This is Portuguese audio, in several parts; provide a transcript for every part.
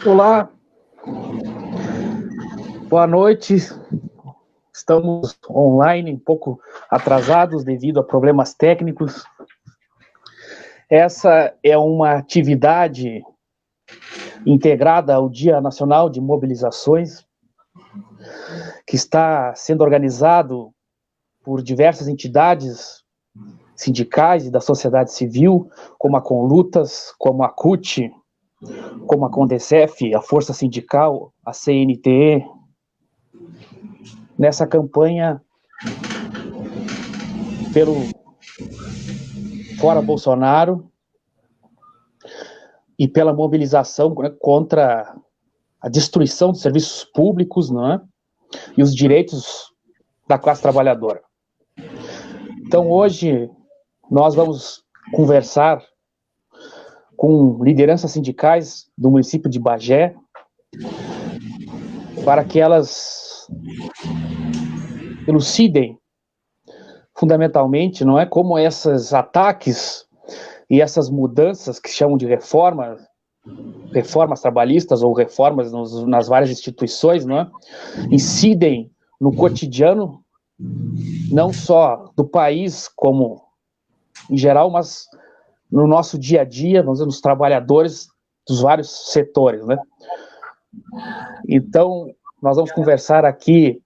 Olá, boa noite. Estamos online, um pouco atrasados devido a problemas técnicos. Essa é uma atividade integrada ao Dia Nacional de Mobilizações, que está sendo organizado por diversas entidades sindicais e da sociedade civil, como a Conlutas, como a CUT, como a Condecef, a Força Sindical, a CNTE, nessa campanha pelo Fora Bolsonaro e pela mobilização, né, contra a destruição dos serviços públicos, não é? E os direitos da classe trabalhadora. Então, hoje, nós vamos conversar com lideranças sindicais do município de Bagé, para que elas elucidem, fundamentalmente, não é, como esses ataques e essas mudanças que chamam de reformas trabalhistas ou reformas nas várias instituições, não é, incidem no cotidiano, não só do país como em geral, mas no nosso dia a dia, nos trabalhadores dos vários setores, né? Então, nós vamos conversar aqui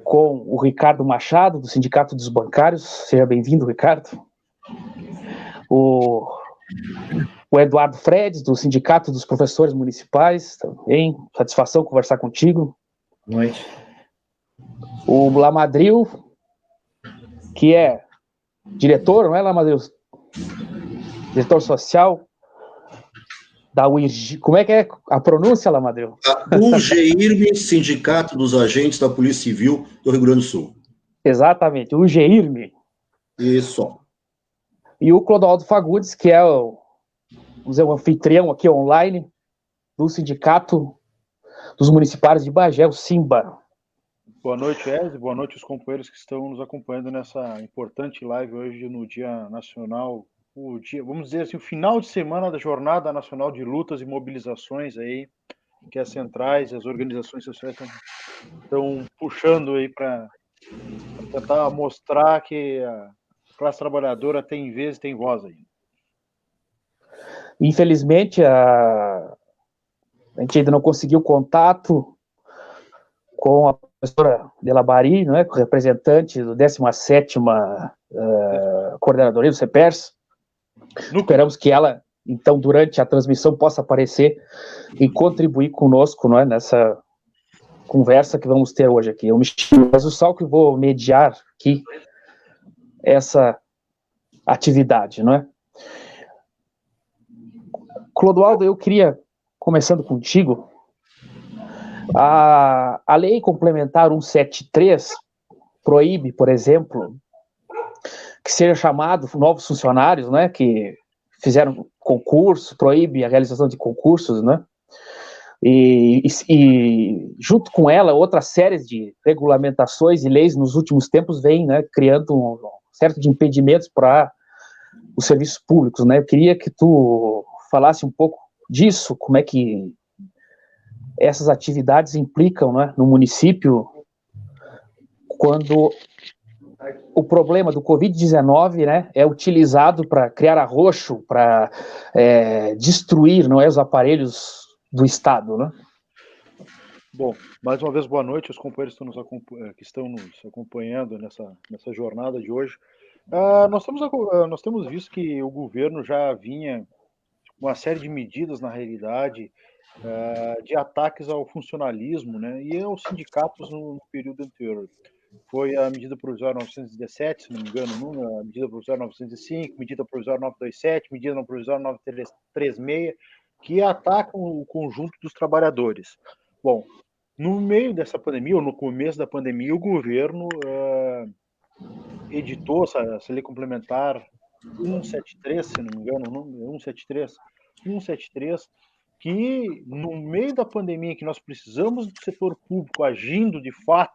com o Ricardo Machado, do Sindicato dos Bancários. Seja bem-vindo, Ricardo. O Eduardo Fredes, do Sindicato dos Professores Municipais, também. Satisfação conversar contigo. Boa noite. O Lamadril, que é diretor, não é, Lamadril? Diretor social da UIRG. Como é que é a pronúncia, Lamadril? UGIRME, Sindicato dos Agentes da Polícia Civil do Rio Grande do Sul. Exatamente, o UGIRME. Isso. E o Clodoaldo Fagundes, que é o anfitrião aqui online do Sindicato dos Municipários de Bagé, o SIMBA. Boa noite, Eze. Boa noite aos companheiros que estão nos acompanhando nessa importante live hoje no Dia Nacional, vamos dizer assim, o final de semana da Jornada Nacional de Lutas e Mobilizações aí, que as centrais e as organizações sociais estão puxando aí para tentar mostrar que a classe trabalhadora tem vez e tem voz aí. Infelizmente, a gente ainda não conseguiu contato com a professora Delabari, né, representante do 17ª Coordenadoria do CEPERS. Esperamos que ela, então, durante a transmissão, possa aparecer e contribuir conosco, não é, nessa conversa que vamos ter hoje aqui. Eu me chamo Jesus Sal, que vou mediar aqui essa atividade, não é? Clodoaldo, eu queria, começando contigo, a lei complementar 173 proíbe, por exemplo, que seja chamado novos funcionários, né, que fizeram concurso, proíbe a realização de concursos, né, e junto com ela, outra série de regulamentações e leis nos últimos tempos vem, né, criando um certo de impedimentos para os serviços públicos, né. Eu queria que tu falasse um pouco disso, como é que essas atividades implicam, né, no município, quando o problema do Covid-19, né, é utilizado para criar arroxo, para destruir, não é, os aparelhos do Estado, né? Bom, mais uma vez, boa noite aos companheiros que estão nos acompanhando nessa jornada de hoje. Nós temos visto que o governo já vinha com uma série de medidas, na realidade, de ataques ao funcionalismo, né, e aos sindicatos no período anterior. Foi a medida provisória 917, se não me engano, a medida provisória 905, medida provisória 927, medida provisória 936, que atacam o conjunto dos trabalhadores. Bom, no meio dessa pandemia, ou no começo da pandemia, o governo editou essa lei complementar 173, se não me engano, o número 173, que no meio da pandemia, que nós precisamos do setor público agindo de fato,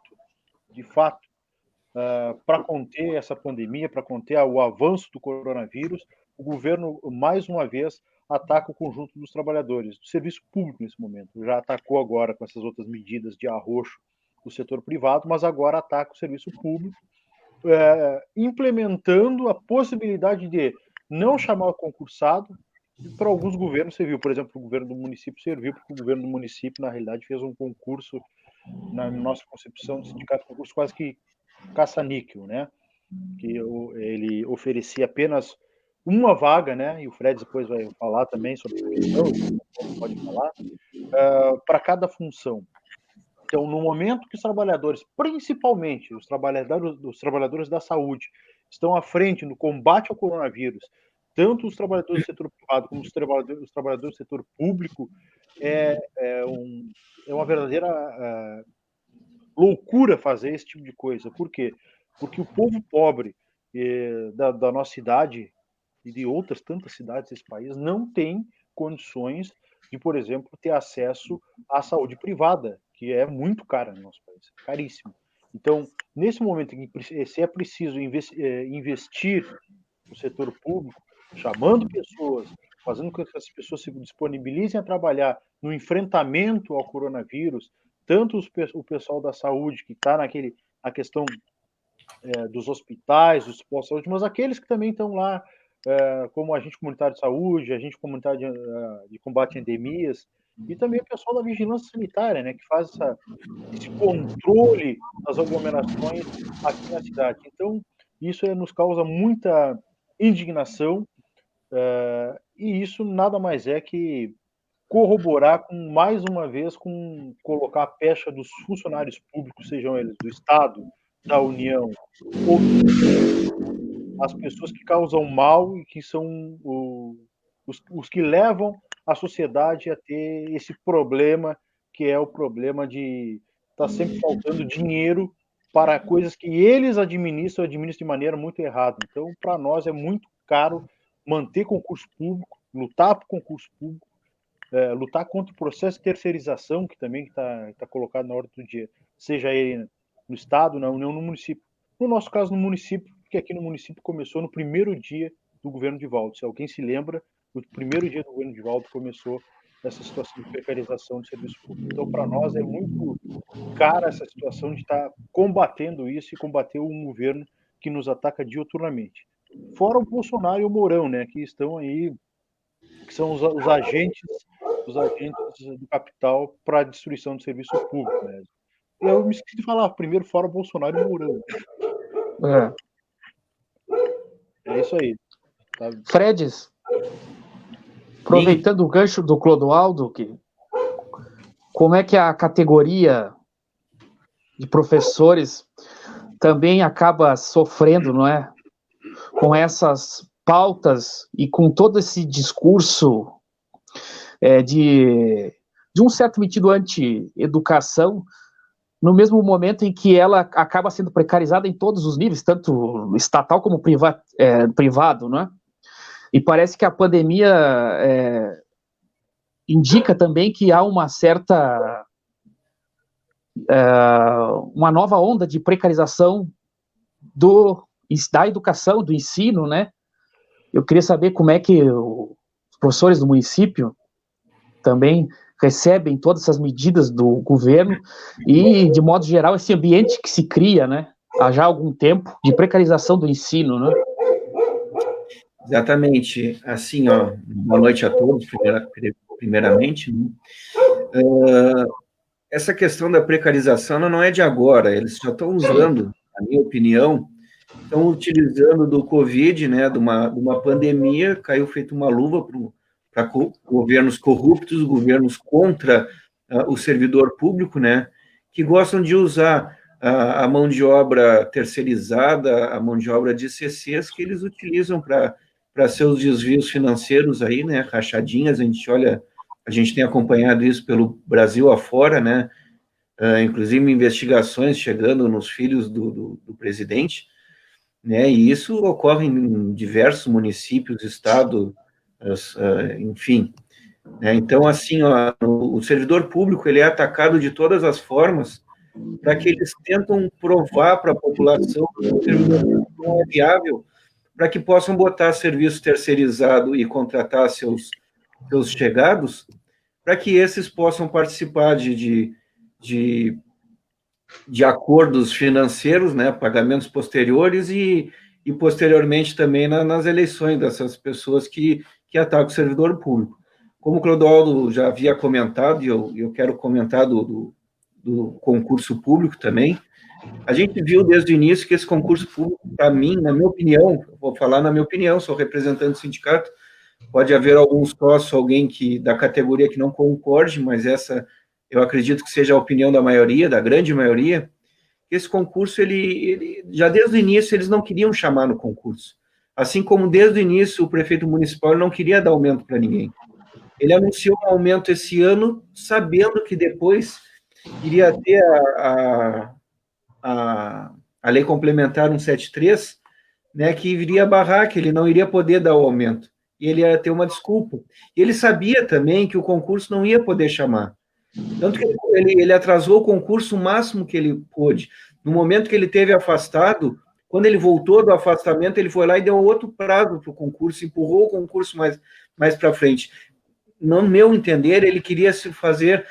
para conter essa pandemia, para conter o avanço do coronavírus, o governo, mais uma vez, ataca o conjunto dos trabalhadores, do serviço público nesse momento. Já atacou agora com essas outras medidas de arroxo do setor privado, mas agora ataca o serviço público, implementando a possibilidade de não chamar o concursado. Para alguns governos serviu, por exemplo, o governo do município serviu, porque o governo do município, na realidade, fez um concurso, na nossa concepção do sindicato, concurso quase que caça-níquel, né? Que ele oferecia apenas uma vaga, né? E o Fred depois vai falar também sobre essa questão, pode falar, para cada função. Então, no momento que os trabalhadores, principalmente os trabalhadores da saúde, estão à frente no combate ao coronavírus, tanto os trabalhadores do setor privado como os trabalhadores do setor público, é uma verdadeira loucura fazer esse tipo de coisa. Por quê? Porque o povo pobre da nossa cidade e de outras tantas cidades desse país não tem condições de, por exemplo, ter acesso à saúde privada, que é muito cara no nosso país, caríssimo. Então, nesse momento em que se é preciso investir no setor público, chamando pessoas, fazendo com que essas pessoas se disponibilizem a trabalhar no enfrentamento ao coronavírus, tanto o pessoal da saúde, que está na questão dos hospitais, dos postos de saúde, mas aqueles que também estão lá, como agente comunitário de saúde, agente comunitário de combate a endemias, e também o pessoal da vigilância sanitária, né, que faz esse controle das aglomerações aqui na cidade. Então, isso nos causa muita indignação, e isso nada mais é que corroborar mais uma vez, com colocar a pecha dos funcionários públicos, sejam eles do Estado, da União, ou as pessoas que causam mal e que são os que levam a sociedade a ter esse problema, que é o problema de estar sempre faltando dinheiro para coisas que eles administram de maneira muito errada. Então, para nós é muito caro manter concurso público, lutar por concurso público, lutar contra o processo de terceirização, que também está colocado na ordem do dia, seja ele no Estado, na União, no município. No nosso caso, no município, porque aqui no município começou no primeiro dia do governo de Valdo. Se alguém se lembra, no primeiro dia do governo de Valdo começou essa situação de precarização do serviço público. Então, para nós, é muito cara essa situação de estar combatendo isso e combater um governo que nos ataca diuturnamente. Fora o Bolsonaro e o Mourão, né, que estão aí, que são os agentes do capital para a destruição do serviço público. Né? Eu me esqueci de falar, primeiro fora Bolsonaro e Mourão. É isso aí. Tá? Fredes, aproveitando o gancho do Clodoaldo, como é que a categoria de professores também acaba sofrendo, não é? Com essas pautas e com todo esse discurso de um certo sentido anti-educação, no mesmo momento em que ela acaba sendo precarizada em todos os níveis, tanto estatal como privado, não é? E parece que a pandemia indica também que há uma certa uma nova onda de precarização da educação, do ensino, né? Eu queria saber como é que os professores do município também recebem todas essas medidas do governo e, de modo geral, esse ambiente que se cria, né, há já algum tempo, de precarização do ensino, né? Exatamente. Assim, boa noite a todos, primeiramente. Né? Essa questão da precarização não é de agora, eles já estão usando, na minha opinião, estão utilizando do Covid, né, de uma pandemia, caiu feito uma luva para governos corruptos, governos contra o servidor público, né, que gostam de usar a mão de obra terceirizada, a mão de obra de CCs, que eles utilizam para seus desvios financeiros aí, né, rachadinhas. A gente tem acompanhado isso pelo Brasil afora, né, inclusive investigações chegando nos filhos do presidente. né? E isso ocorre em diversos municípios, estado, enfim, né? Então, assim, ó, o servidor público ele é atacado de todas as formas para que eles tentam provar para a população que o servidor público não é viável, para que possam botar serviço terceirizado e contratar seus chegados, para que esses possam participar de acordos financeiros, né, pagamentos posteriores e posteriormente também nas eleições dessas pessoas que atacam o servidor público. Como o Clodoaldo já havia comentado, e eu quero comentar do concurso público também, a gente viu desde o início que esse concurso público, para mim, na minha opinião, vou falar na minha opinião, sou representante do sindicato, pode haver alguns sócios, alguém da categoria que não concorde, mas essa eu acredito que seja a opinião da maioria, da grande maioria. Esse concurso, ele já desde o início, eles não queriam chamar no concurso. Assim como desde o início o prefeito municipal não queria dar aumento para ninguém. Ele anunciou um aumento esse ano, sabendo que depois iria ter a lei complementar 173, né, que iria barrar, que ele não iria poder dar o aumento. E ele ia ter uma desculpa. E ele sabia também que o concurso não ia poder chamar. Tanto que ele atrasou o concurso o máximo que ele pôde. No momento que ele teve afastado, quando ele voltou do afastamento, ele foi lá e deu outro prazo para o concurso, empurrou o concurso mais para frente. No meu entender, ele queria se fazer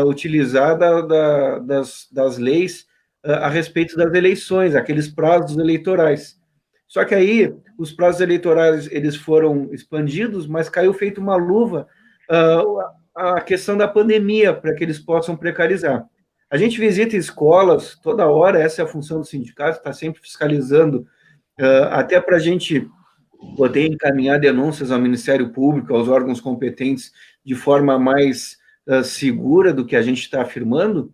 utilizar das leis a respeito das eleições, aqueles prazos eleitorais. Só que aí, os prazos eleitorais, eles foram expandidos, mas caiu feito uma luva a questão da pandemia, para que eles possam precarizar. A gente visita escolas toda hora, essa é a função do sindicato, está sempre fiscalizando, até para a gente poder encaminhar denúncias ao Ministério Público, aos órgãos competentes, de forma mais segura do que a gente está afirmando,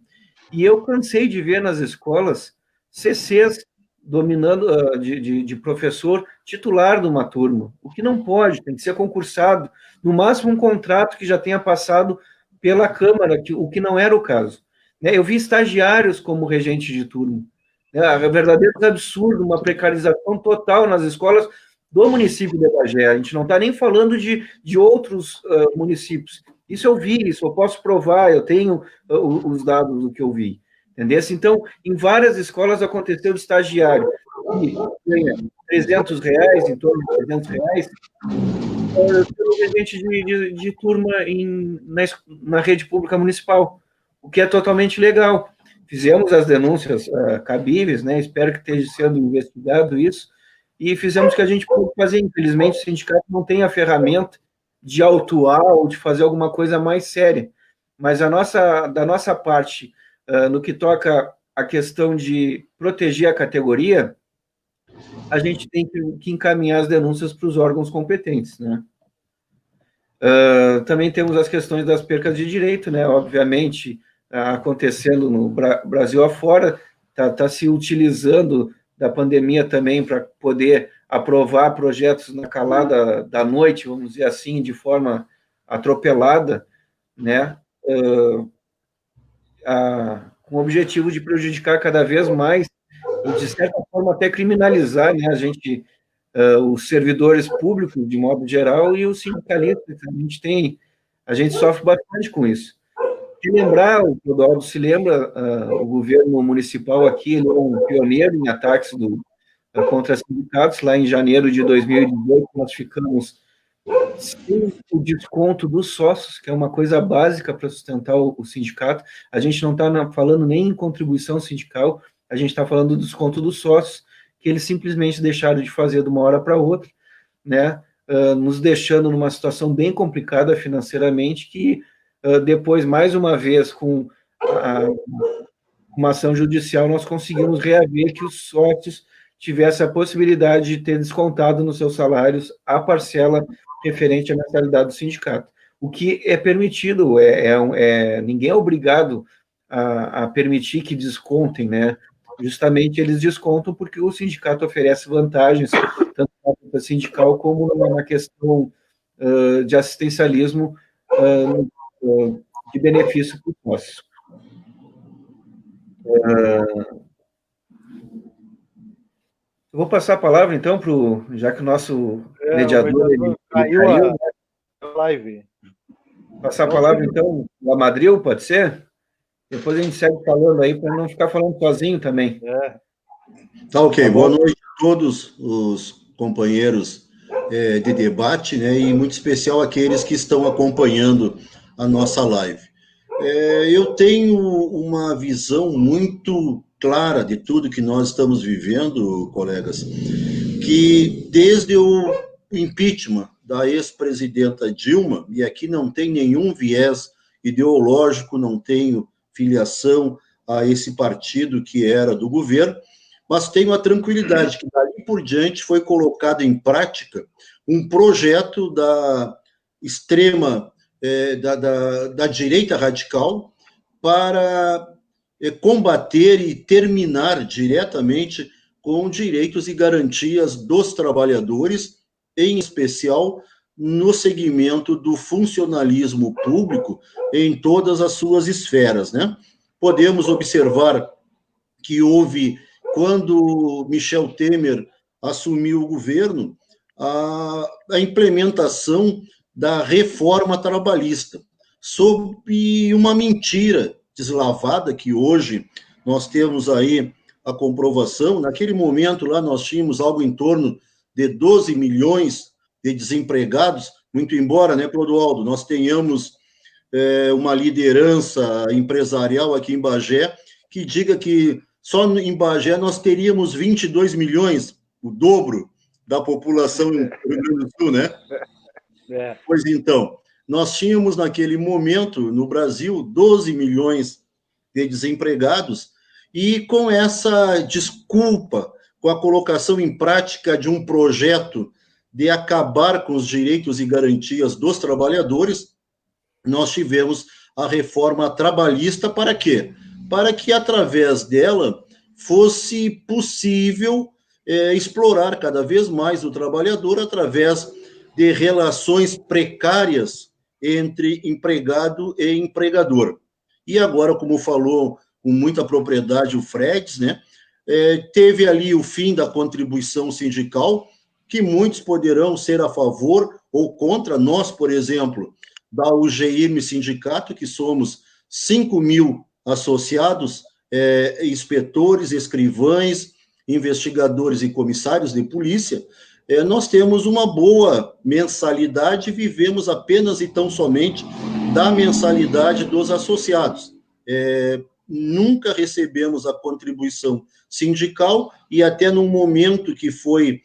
e eu cansei de ver nas escolas CCs dominando de professor titular de uma turma, o que não pode, tem que ser concursado, no máximo um contrato que já tenha passado pela Câmara, o que não era o caso. Eu vi estagiários como regente de turma, é verdadeiro absurdo, uma precarização total nas escolas do município de Bagé. A gente não está nem falando de outros municípios. Isso eu vi, isso eu posso provar, eu tenho os dados do que eu vi. Entendeu? Então, em várias escolas aconteceu de estagiário que ganha R$300, em torno de R$300, pelo regente de turma na rede pública municipal, o que é totalmente legal. Fizemos as denúncias cabíveis, né? Espero que esteja sendo investigado isso, e fizemos o que a gente pôde fazer. Infelizmente, o sindicato não tem a ferramenta de autuar ou de fazer alguma coisa mais séria, mas da nossa parte, no que toca a questão de proteger a categoria, a gente tem que encaminhar as denúncias para os órgãos competentes, né? Também temos as questões das percas de direito, né? Obviamente, acontecendo no Brasil afora, tá se utilizando da pandemia também para poder aprovar projetos na calada da noite, vamos dizer assim, de forma atropelada, né? Com o objetivo de prejudicar cada vez mais e, de certa forma, até criminalizar, né, os servidores públicos, de modo geral, e os sindicalistas. A gente sofre bastante com isso. Se lembrar, o Clodoaldo se lembra, o governo municipal aqui, ele é um pioneiro em ataques contra sindicatos. Lá em janeiro de 2018, nós ficamos sem o desconto dos sócios, que é uma coisa básica para sustentar o sindicato. A gente não está falando nem em contribuição sindical, a gente está falando do desconto dos sócios, que eles simplesmente deixaram de fazer de uma hora para outra, né? Nos deixando numa situação bem complicada financeiramente, que depois, mais uma vez, com uma ação judicial, nós conseguimos reaver que os sócios tivessem a possibilidade de ter descontado nos seus salários a parcela referente à mensalidade do sindicato, o que é permitido, ninguém é obrigado a permitir que descontem, né? Justamente eles descontam porque o sindicato oferece vantagens, tanto na sindical como na questão de assistencialismo de benefício para os sócios. Eu vou passar a palavra, então, já que o nosso mediador caiu a live. Passar a palavra, então, ao Madril, pode ser? Depois a gente segue falando aí, para não ficar falando sozinho também. Tá ok. Boa noite a todos os companheiros de debate, né, e muito especial aqueles que estão acompanhando a nossa live. Eu tenho uma visão muito clara de tudo que nós estamos vivendo, colegas, que desde o impeachment da ex-presidenta Dilma, e aqui não tem nenhum viés ideológico, não tenho filiação a esse partido que era do governo, mas tenho a tranquilidade que dali por diante foi colocado em prática um projeto da extrema, da direita radical para combater e terminar diretamente com direitos e garantias dos trabalhadores, em especial no segmento do funcionalismo público em todas as suas esferas, né? Podemos observar que houve, quando Michel Temer assumiu o governo, a implementação da reforma trabalhista, sob uma mentira deslavada, que hoje nós temos aí a comprovação. Naquele momento lá nós tínhamos algo em torno de 12 milhões de desempregados, muito embora, né, Clodoaldo, nós tenhamos uma liderança empresarial aqui em Bagé que diga que só em Bagé nós teríamos 22 milhões, o dobro da população do Rio Grande do Sul, né? Pois então, nós tínhamos naquele momento, no Brasil, 12 milhões de desempregados, e com essa desculpa, com a colocação em prática de um projeto de acabar com os direitos e garantias dos trabalhadores, nós tivemos a reforma trabalhista para quê? Para que, através dela, fosse possível explorar cada vez mais o trabalhador através de relações precárias entre empregado e empregador. E agora, como falou com muita propriedade o Fredes, né, teve ali o fim da contribuição sindical, que muitos poderão ser a favor ou contra. Nós, por exemplo, da UGIRM Sindicato, que somos 5 mil associados, inspetores, escrivães, investigadores e comissários de polícia, nós temos uma boa mensalidade e vivemos apenas e tão somente da mensalidade dos associados. Nunca recebemos a contribuição sindical, e até no momento que foi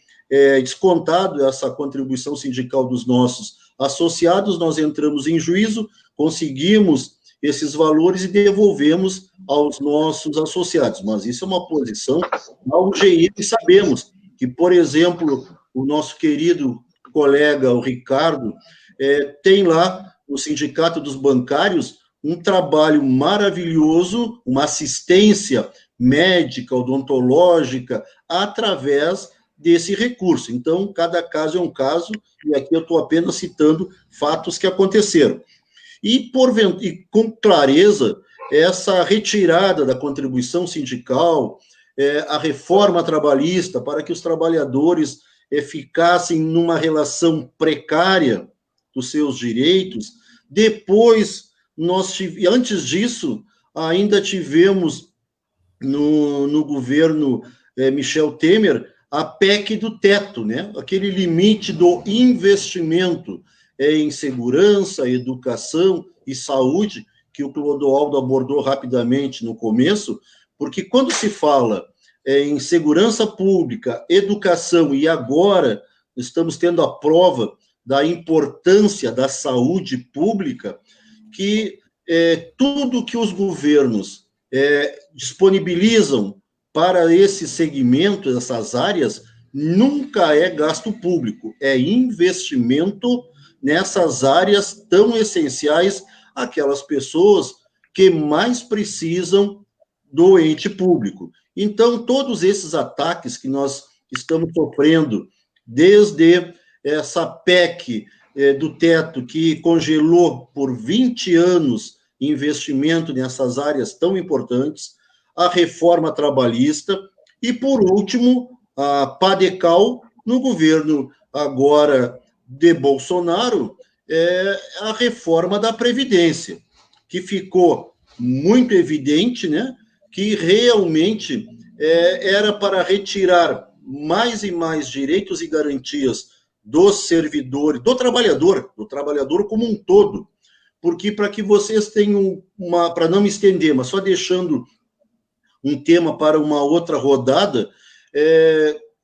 descontado essa contribuição sindical dos nossos associados, nós entramos em juízo, conseguimos esses valores e devolvemos aos nossos associados. Mas isso é uma posição da UGI, e sabemos que, por exemplo, o nosso querido colega, o Ricardo, tem lá no Sindicato dos Bancários um trabalho maravilhoso, uma assistência médica, odontológica, através desse recurso. Então, cada caso é um caso, e aqui eu estou apenas citando fatos que aconteceram. E com clareza, essa retirada da contribuição sindical, a reforma trabalhista, para que os trabalhadores ficassem numa relação precária dos seus direitos. Depois, antes disso, ainda tivemos no governo Michel Temer a PEC do teto, né? Aquele limite do investimento em segurança, educação e saúde, que o Clodoaldo abordou rapidamente no começo, porque quando se fala em segurança pública, educação, e agora estamos tendo a prova da importância da saúde pública, que tudo que os governos disponibilizam para esse segmento, essas áreas, nunca é gasto público, é investimento nessas áreas tão essenciais àquelas pessoas que mais precisam do ente público. Então, todos esses ataques que nós estamos sofrendo, desde essa PEC do teto, que congelou por 20 anos investimento nessas áreas tão importantes, a reforma trabalhista e, por último, a PADECAL, no governo agora de Bolsonaro, a reforma da Previdência, que ficou muito evidente, né, que realmente era para retirar mais e mais direitos e garantias dos servidores, do trabalhador como um todo, porque para que vocês tenham para não me estender, mas só deixando um tema para uma outra rodada,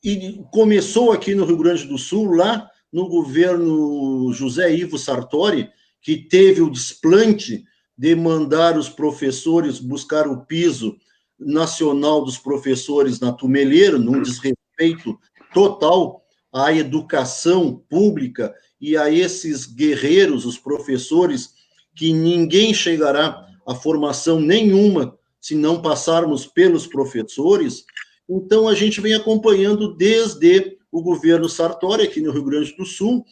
e começou aqui no Rio Grande do Sul, lá no governo José Ivo Sartori, que teve o desplante de mandar os professores buscar o piso nacional dos professores na Tumeleiro, num desrespeito total à educação pública e a esses guerreiros, os professores, que ninguém chegará a formação nenhuma se não passarmos pelos professores. Então, a gente vem acompanhando desde o governo Sartori, aqui no Rio Grande do Sul,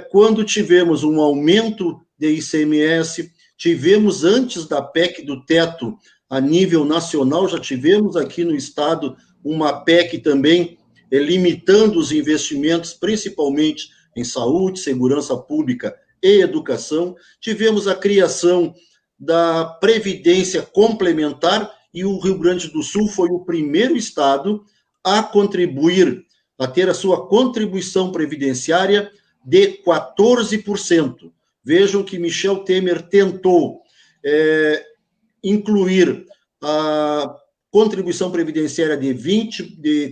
quando tivemos um aumento de ICMS, tivemos antes da PEC do teto a nível nacional, já tivemos aqui no estado uma PEC também limitando os investimentos, principalmente em saúde, segurança pública e educação. Tivemos a criação da Previdência Complementar, e o Rio Grande do Sul foi o primeiro estado a contribuir, a ter a sua contribuição previdenciária de 14%. Vejam que Michel Temer tentou incluir a contribuição previdenciária de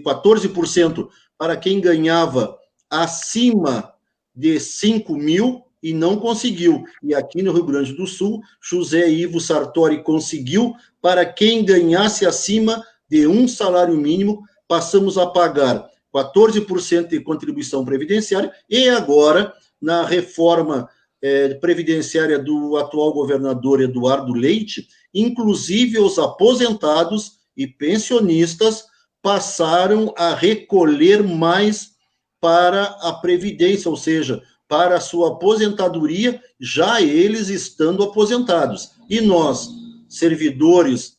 14% para quem ganhava acima de 5 mil, e não conseguiu. E aqui no Rio Grande do Sul, José Ivo Sartori conseguiu. Para quem ganhasse acima de um salário mínimo, passamos a pagar 14% de contribuição previdenciária, e agora, na reforma previdenciária do atual governador Eduardo Leite, inclusive os aposentados e pensionistas passaram a recolher mais para a Previdência, ou seja, para a sua aposentadoria, já eles estando aposentados. E nós, servidores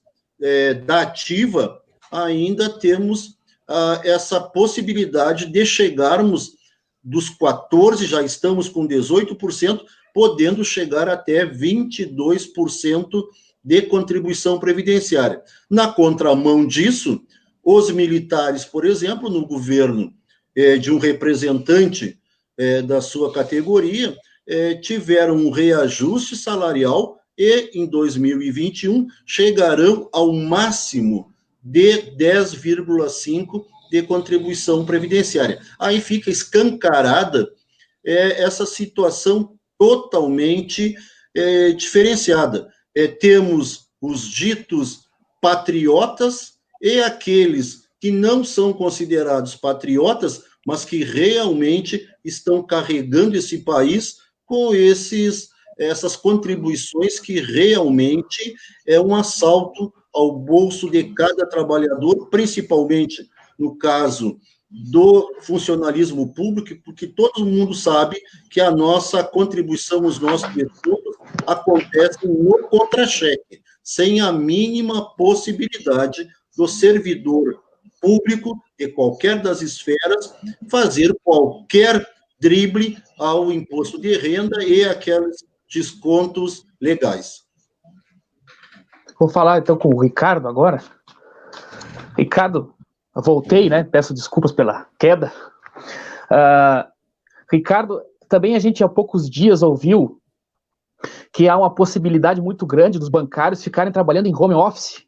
da ativa, ainda temos essa possibilidade de chegarmos dos 14%, já estamos com 18%, podendo chegar até 22% de contribuição previdenciária. Na contramão disso, os militares, por exemplo, no governo de um representante da sua categoria, tiveram um reajuste salarial e, em 2021, chegarão ao máximo de 10,5% de contribuição previdenciária. Aí fica escancarada essa situação totalmente diferenciada. Temos os ditos patriotas e aqueles que não são considerados patriotas, mas que realmente estão carregando esse país com essas contribuições que realmente é um assalto ao bolso de cada trabalhador, principalmente no caso do funcionalismo público, porque todo mundo sabe que a nossa contribuição, os nossos recursos, acontecem no contra-cheque, sem a mínima possibilidade do servidor público, de qualquer das esferas, fazer qualquer drible ao imposto de renda e aqueles descontos legais. Vou falar, então, com o Ricardo agora. Ricardo, eu voltei, né? Peço desculpas pela queda. Ricardo, também a gente há poucos dias ouviu que há uma possibilidade muito grande dos bancários ficarem trabalhando em home office,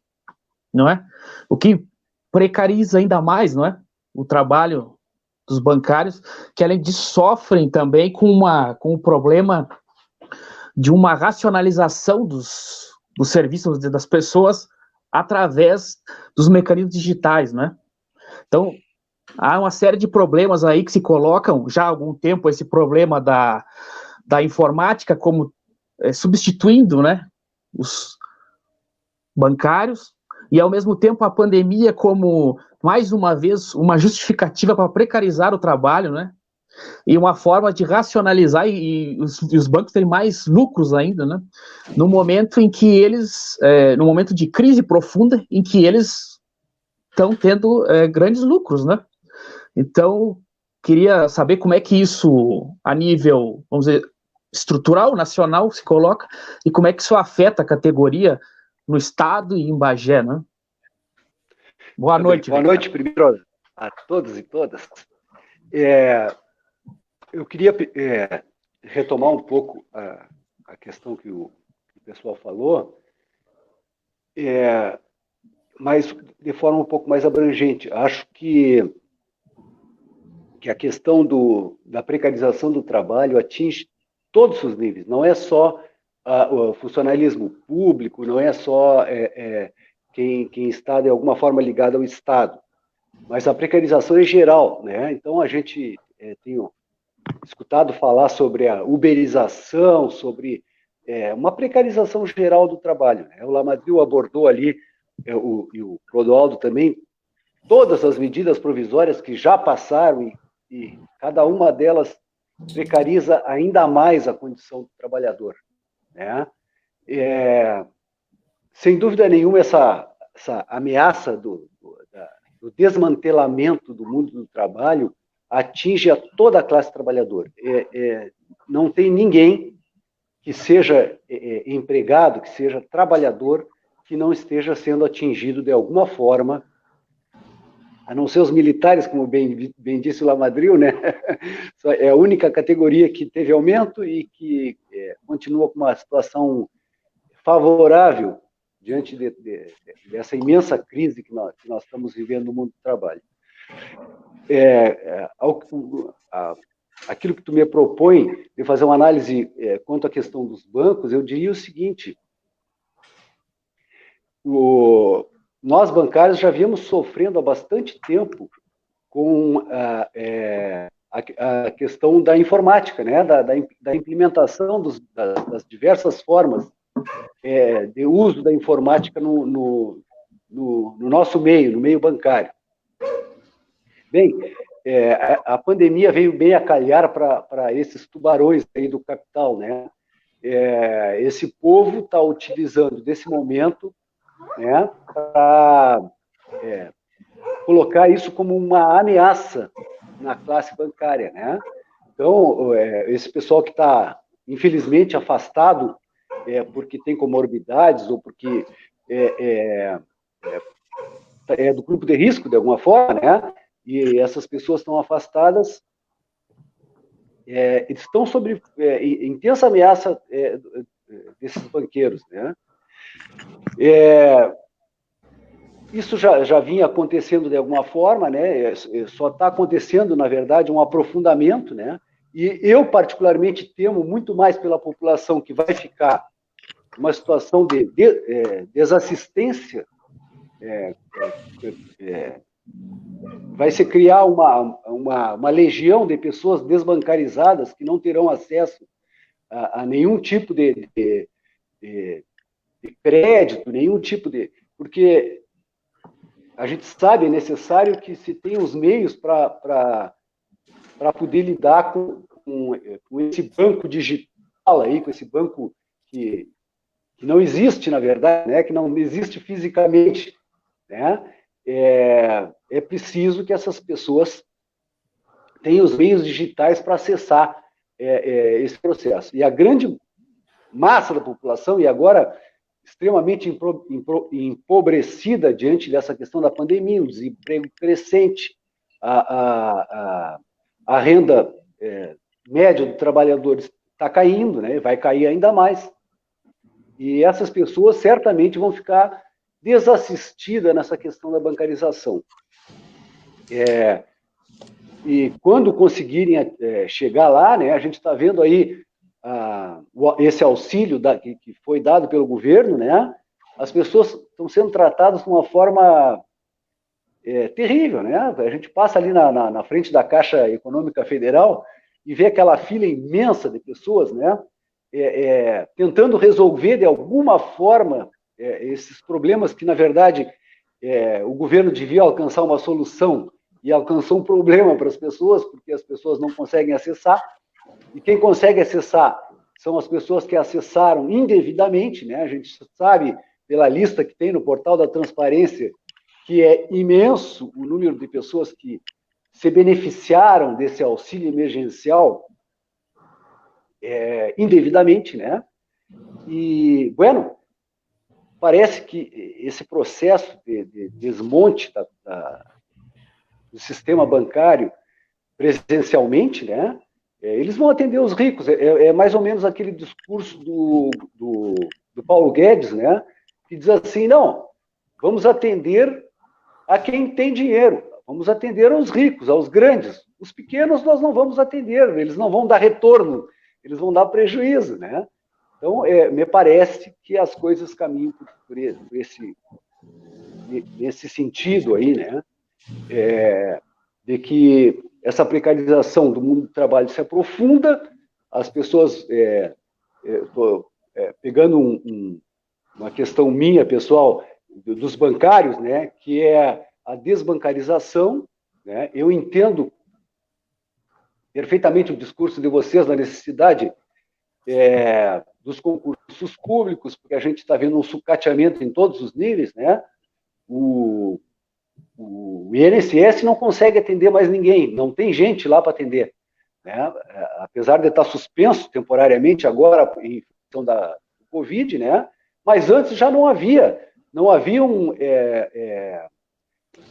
não é? O que precariza ainda mais, não é? O trabalho dos bancários, que além disso sofrem também com o problema de uma racionalização dos serviços das pessoas através dos mecanismos digitais, né? Então, há uma série de problemas aí que se colocam já há algum tempo, esse problema da informática como substituindo, né, os bancários, e ao mesmo tempo a pandemia como, mais uma vez, uma justificativa para precarizar o trabalho, né? E uma forma de racionalizar e os bancos terem mais lucros ainda, né? No momento em que eles, no momento de crise profunda, em que eles estão tendo grandes lucros, né? Então, queria saber como é que isso, a nível, vamos dizer, estrutural, nacional, se coloca, e como é que isso afeta a categoria no Estado e em Bagé, né? Boa noite. Boa noite, primeiro, a todos e todas. Eu queria retomar um pouco a questão que o pessoal falou, mas de forma um pouco mais abrangente. Acho que a questão da precarização do trabalho atinge todos os níveis, não é só o funcionalismo público, não é só quem está de alguma forma ligado ao Estado, mas a precarização em geral, né? Então a gente tem escutado falar sobre a uberização, sobre uma precarização geral do trabalho, né? O Lamadril abordou ali, e o Clodoaldo também, todas as medidas provisórias que já passaram e cada uma delas precariza ainda mais a condição do trabalhador, né? Sem dúvida nenhuma, essa ameaça do desmantelamento do mundo do trabalho atinge a toda a classe trabalhadora. Não tem ninguém que seja empregado, que seja trabalhador, que não esteja sendo atingido de alguma forma, a não ser os militares, como bem disse o Lamadril, né? É a única categoria que teve aumento e que continua com uma situação favorável diante dessa imensa crise que nós estamos vivendo no mundo do trabalho. Aquilo que tu me propõe de fazer uma análise quanto à questão dos bancos, eu diria o seguinte: nós bancários já viemos sofrendo há bastante tempo com a questão da informática, né? da implementação das diversas formas de uso da informática no nosso meio, no meio bancário. Bem, a pandemia veio bem a calhar para esses tubarões aí do capital, né? Esse povo está utilizando desse momento, né, para colocar isso como uma ameaça na classe bancária, né? Então, esse pessoal que está, infelizmente, afastado porque tem comorbidades ou porque é do grupo de risco, de alguma forma, né? E essas pessoas estão afastadas, eles estão sob intensa ameaça desses banqueiros, né? Isso já vinha acontecendo de alguma forma, né? Só está acontecendo, na verdade, um aprofundamento, né? E eu, particularmente, temo muito mais pela população que vai ficar numa situação de desassistência, vai se criar uma legião de pessoas desbancarizadas que não terão acesso a nenhum tipo de crédito, nenhum tipo de... Porque a gente sabe, é necessário que se tenha os meios para poder lidar com esse banco digital aí, com esse banco que não existe, na verdade, né, que não existe fisicamente, né? É preciso que essas pessoas tenham os meios digitais para acessar esse processo. E a grande massa da população, e agora extremamente empobrecida diante dessa questão da pandemia, o desemprego crescente, a renda média do trabalhador está caindo, né? Vai cair ainda mais. E essas pessoas certamente vão ficar desassistidas nessa questão da bancarização. E quando conseguirem chegar lá, né, a gente está vendo aí esse auxílio que foi dado pelo governo, né? As pessoas estão sendo tratadas de uma forma terrível, né? A gente passa ali na frente da Caixa Econômica Federal e vê aquela fila imensa de pessoas, né? Tentando resolver de alguma forma esses problemas que, na verdade, o governo devia alcançar uma solução e alcançou um problema para as pessoas, porque as pessoas não conseguem acessar, e quem consegue acessar são as pessoas que acessaram indevidamente, né? A gente sabe, pela lista que tem no portal da transparência, que é imenso o número de pessoas que se beneficiaram desse auxílio emergencial indevidamente, né? E, bueno, parece que esse processo de desmonte do sistema bancário presencialmente, né? Eles vão atender os ricos. É mais ou menos aquele discurso do Paulo Guedes, né? Que diz assim, não, vamos atender a quem tem dinheiro, vamos atender aos ricos, aos grandes. Os pequenos nós não vamos atender, eles não vão dar retorno, eles vão dar prejuízo, né? Então, me parece que as coisas caminham nesse sentido aí, né? De que essa precarização do mundo do trabalho se aprofunda, as pessoas, estou pegando uma questão minha, pessoal, dos bancários, né, que é a desbancarização, né? Eu entendo perfeitamente o discurso de vocês na necessidade dos concursos públicos, porque a gente está vendo um sucateamento em todos os níveis, né? O INSS não consegue atender mais ninguém, não tem gente lá para atender, né? Apesar de estar suspenso temporariamente agora em função da Covid, né? Mas antes já não haviam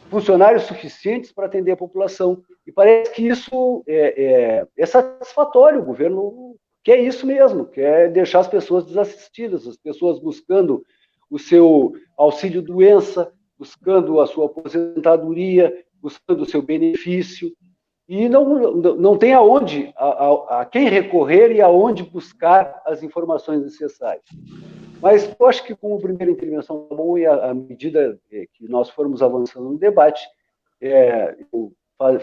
funcionários suficientes para atender a população. E parece que isso é satisfatório, o governo quer isso mesmo, quer deixar as pessoas desassistidas, as pessoas buscando o seu auxílio-doença, buscando a sua aposentadoria, buscando o seu benefício, e não tem a quem recorrer e aonde buscar as informações necessárias. Mas eu acho que, como primeira intervenção, bom, e à medida que nós formos avançando no debate, eu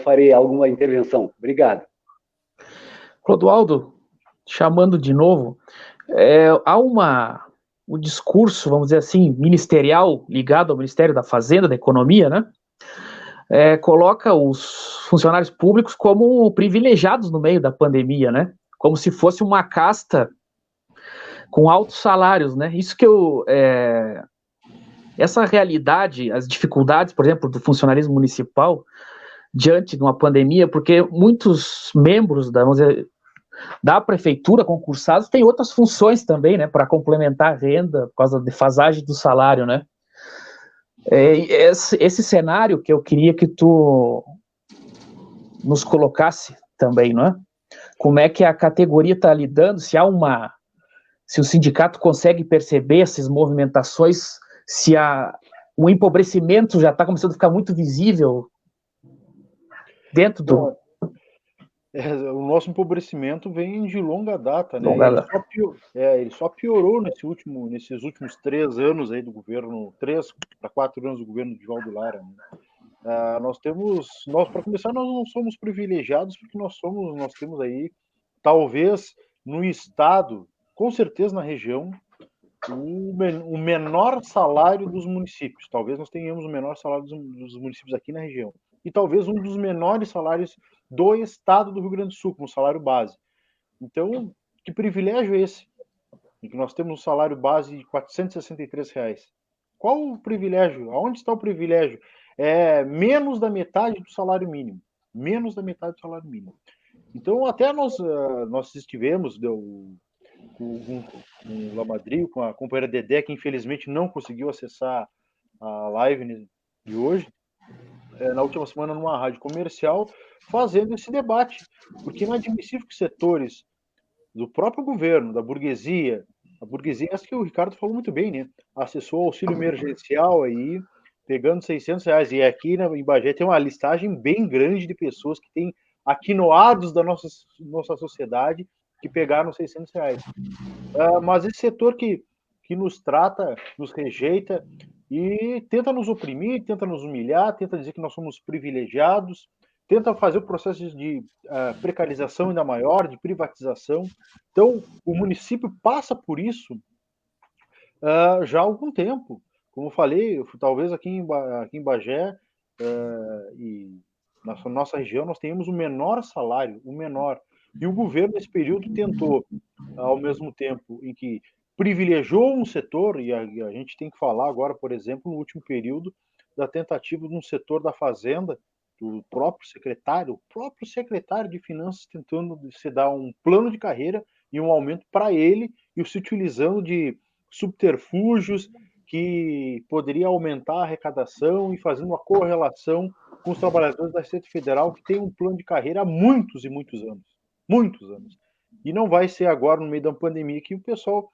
farei alguma intervenção. Obrigado. Clodoaldo, chamando de novo, há um discurso, vamos dizer assim, ministerial, ligado ao Ministério da Fazenda, da Economia, né? Coloca os funcionários públicos como privilegiados no meio da pandemia, né? Como se fosse uma casta com altos salários, né? Isso que essa realidade, as dificuldades, por exemplo, do funcionalismo municipal diante de uma pandemia, porque muitos membros da prefeitura concursados têm outras funções também, né? Para complementar a renda por causa da defasagem do salário, né? Esse cenário que eu queria que tu nos colocasse também, não é? Como é que a categoria está lidando, se o sindicato consegue perceber essas movimentações, se o empobrecimento já está começando a ficar muito visível dentro do... O nosso empobrecimento vem de longa data, né? Ele só piorou nesses últimos 3 anos aí do governo, 3 para 4 anos do governo de Valdo Lara, né? Nós, para começar, nós não somos privilegiados porque nós temos aí, talvez no estado, com certeza na região, o menor salário dos municípios. Talvez nós tenhamos o menor salário dos municípios aqui na região. E talvez um dos menores salários do estado do Rio Grande do Sul, como salário base. Então, que privilégio é esse? Em que nós temos um salário base de R$ 463. Qual o privilégio? Aonde está o privilégio? É menos da metade do salário mínimo. Menos da metade do salário mínimo. Então, até nós estivemos com o Lamadrid, com a companheira Dedé, que infelizmente não conseguiu acessar a live de hoje, na última semana numa rádio comercial, fazendo esse debate, porque é inadmissível que setores do próprio governo, da burguesia, acho que o Ricardo falou muito bem, né? Acessou o auxílio emergencial aí, pegando R$600, e aqui em Bagé tem uma listagem bem grande de pessoas que têm aquinoados da nossa sociedade que pegaram R$600. Mas esse setor que nos trata, nos rejeita e tenta nos oprimir, tenta nos humilhar, tenta dizer que nós somos privilegiados, tenta fazer o processo de precarização ainda maior, de privatização. Então, o município passa por isso já há algum tempo. Como eu falei, talvez aqui em Bagé e na nossa região nós tenhamos o menor salário, o menor. E o governo, nesse período, tentou, ao mesmo tempo em que privilegiou um setor, e a gente tem que falar agora, por exemplo, no último período, da tentativa de um setor da fazenda, do próprio secretário de Finanças tentando se dar um plano de carreira e um aumento para ele, e se utilizando de subterfúgios que poderia aumentar a arrecadação e fazendo uma correlação com os trabalhadores da Receita Federal que tem um plano de carreira há muitos e muitos anos. Muitos anos. E não vai ser agora, no meio da pandemia, que o pessoal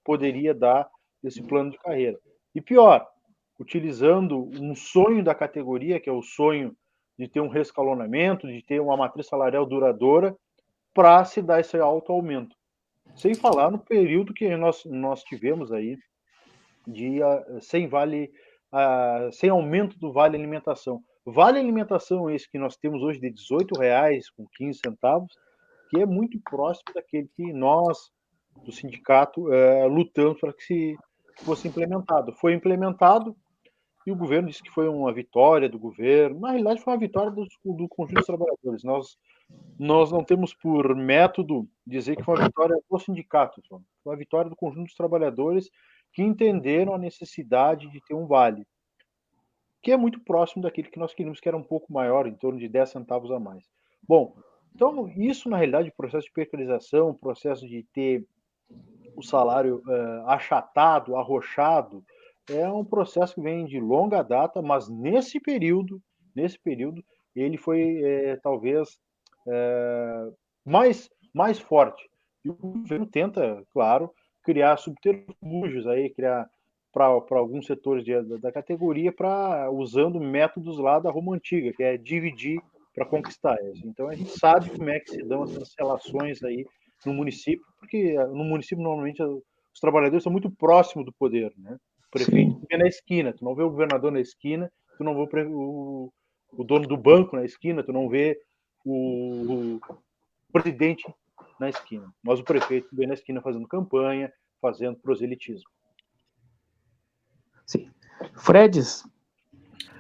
poderia dar esse plano de carreira. E pior, utilizando um sonho da categoria, que é o sonho de ter um rescalonamento, de ter uma matriz salarial duradoura, para se dar esse alto aumento. Sem falar no período que nós tivemos aí sem aumento do Vale Alimentação. Vale Alimentação esse que nós temos hoje de R$18,15, que é muito próximo daquele que nós, do sindicato, lutamos para que fosse implementado. Foi implementado e o governo disse que foi uma vitória do governo. Na realidade, foi uma vitória do conjunto dos trabalhadores. Nós não temos por método dizer que foi uma vitória do sindicato, foi uma vitória do conjunto dos trabalhadores que entenderam a necessidade de ter um vale, que é muito próximo daquele que nós queríamos, que era um pouco maior, em torno de 10 centavos a mais. Bom, então isso, na realidade, o processo de precarização, o processo de ter o salário achatado, arrochado, é um processo que vem de longa data, mas nesse período, ele foi talvez mais forte. E o governo tenta, claro, criar subterfúgios aí, criar para alguns setores da categoria, usando métodos lá da Roma Antiga, que é dividir para conquistar. Então a gente sabe como é que se dão essas relações aí no município, porque no município normalmente os trabalhadores são muito próximos do poder, né? O prefeito fica na esquina, tu não vê o governador na esquina, tu não vê o dono do banco na esquina, tu não vê o presidente na esquina, mas o prefeito vem na esquina fazendo campanha, fazendo proselitismo. Sim. Fredes,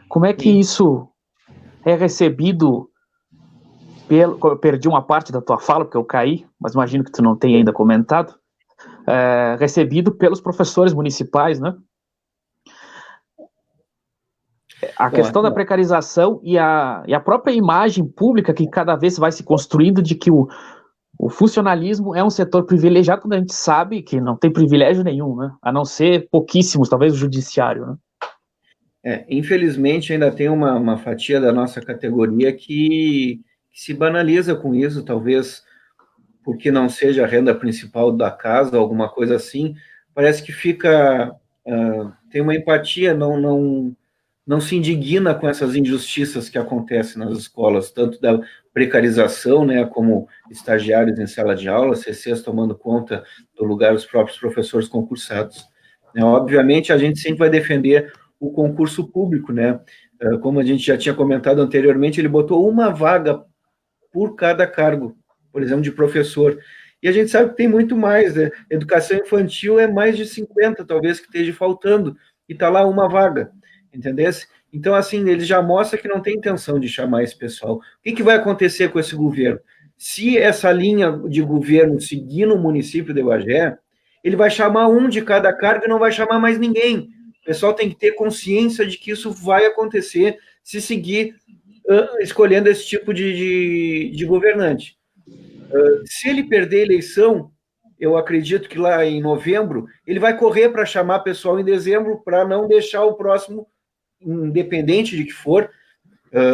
como é que isso é recebido eu perdi uma parte da tua fala, porque eu caí, mas imagino que tu não tenha ainda comentado, recebido pelos professores municipais, né? A questão da precarização e a própria imagem pública que cada vez vai se construindo de que o funcionalismo é um setor privilegiado, quando a gente sabe que não tem privilégio nenhum, né? A não ser pouquíssimos, talvez o judiciário, né? Infelizmente ainda tem uma fatia da nossa categoria que se banaliza com isso, talvez porque não seja a renda principal da casa, alguma coisa assim, parece que tem uma empatia, não se indigna com essas injustiças que acontecem nas escolas, tanto da precarização, né, como estagiários em sala de aula, CCs tomando conta do lugar dos próprios professores concursados. Obviamente, a gente sempre vai defender o concurso público, né? Como a gente já tinha comentado anteriormente, ele botou uma vaga por cada cargo, por exemplo, de professor. E a gente sabe que tem muito mais, né? Educação infantil é mais de 50, talvez, que esteja faltando, e está lá uma vaga, entendeu? Então, assim, ele já mostra que não tem intenção de chamar esse pessoal. O que vai acontecer com esse governo? Se essa linha de governo seguir no município de Bagé, ele vai chamar um de cada cargo e não vai chamar mais ninguém. O pessoal tem que ter consciência de que isso vai acontecer se seguir escolhendo esse tipo de governante. Se ele perder a eleição, eu acredito que lá em novembro, ele vai correr para chamar pessoal em dezembro para não deixar o próximo, independente de que for.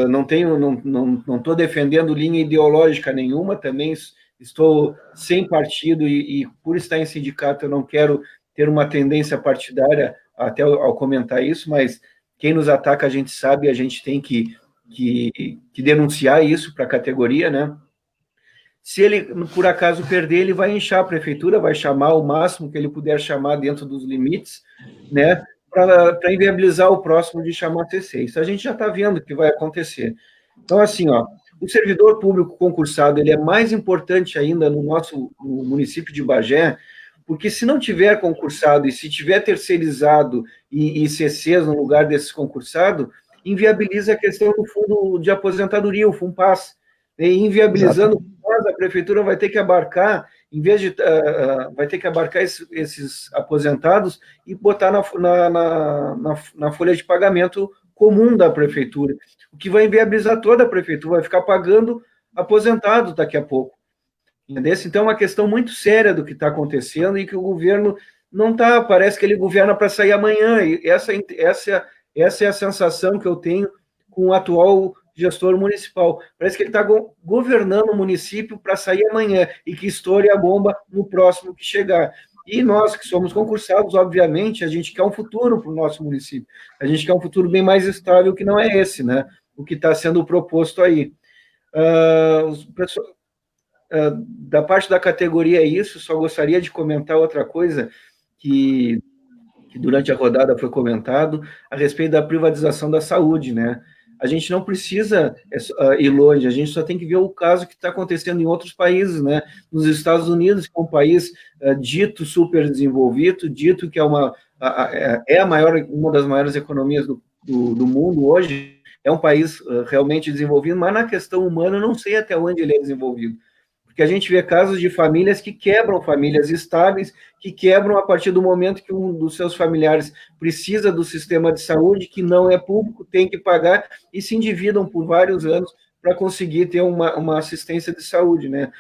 Não estou defendendo linha ideológica nenhuma, também estou sem partido e por estar em sindicato eu não quero ter uma tendência partidária até ao comentar isso, mas quem nos ataca a gente sabe, a gente tem que denunciar isso para a categoria, né? Se ele, por acaso, perder, ele vai inchar a prefeitura, vai chamar o máximo que ele puder chamar dentro dos limites, né? Para inviabilizar o próximo de chamar CC. Isso a gente já está vendo que vai acontecer. Então, assim, o servidor público concursado ele é mais importante ainda no município de Bagé, porque se não tiver concursado e se tiver terceirizado e CCs no lugar desses concursados, inviabiliza a questão do fundo de aposentadoria, o FUNPAS. E inviabilizando o FUNPAS, a prefeitura vai ter que abarcar, em vez de vai ter que abarcar esses aposentados e botar na folha de pagamento comum da prefeitura, o que vai inviabilizar toda a prefeitura, vai ficar pagando aposentados daqui a pouco. Entendeu? Então, é uma questão muito séria do que está acontecendo e que o governo não está, parece que ele governa para sair amanhã, e essa é a sensação que eu tenho com o atual gestor municipal. Parece que ele está governando o município para sair amanhã e que estoure a bomba no próximo que chegar. E nós, que somos concursados, obviamente, a gente quer um futuro para o nosso município. A gente quer um futuro bem mais estável que não é esse, né? O que está sendo proposto aí. Da parte da categoria é isso, só gostaria de comentar outra coisa que durante a rodada foi comentado a respeito da privatização da saúde, né? A gente não precisa ir longe, a gente só tem que ver o caso que está acontecendo em outros países, né? Nos Estados Unidos, que é um país dito super desenvolvido, dito que é uma das maiores economias do mundo hoje, é um país realmente desenvolvido, mas na questão humana eu não sei até onde ele é desenvolvido. Porque a gente vê casos de famílias que quebram, famílias estáveis, que quebram a partir do momento que um dos seus familiares precisa do sistema de saúde, que não é público, tem que pagar, e se endividam por vários anos para conseguir ter uma assistência de saúde, né?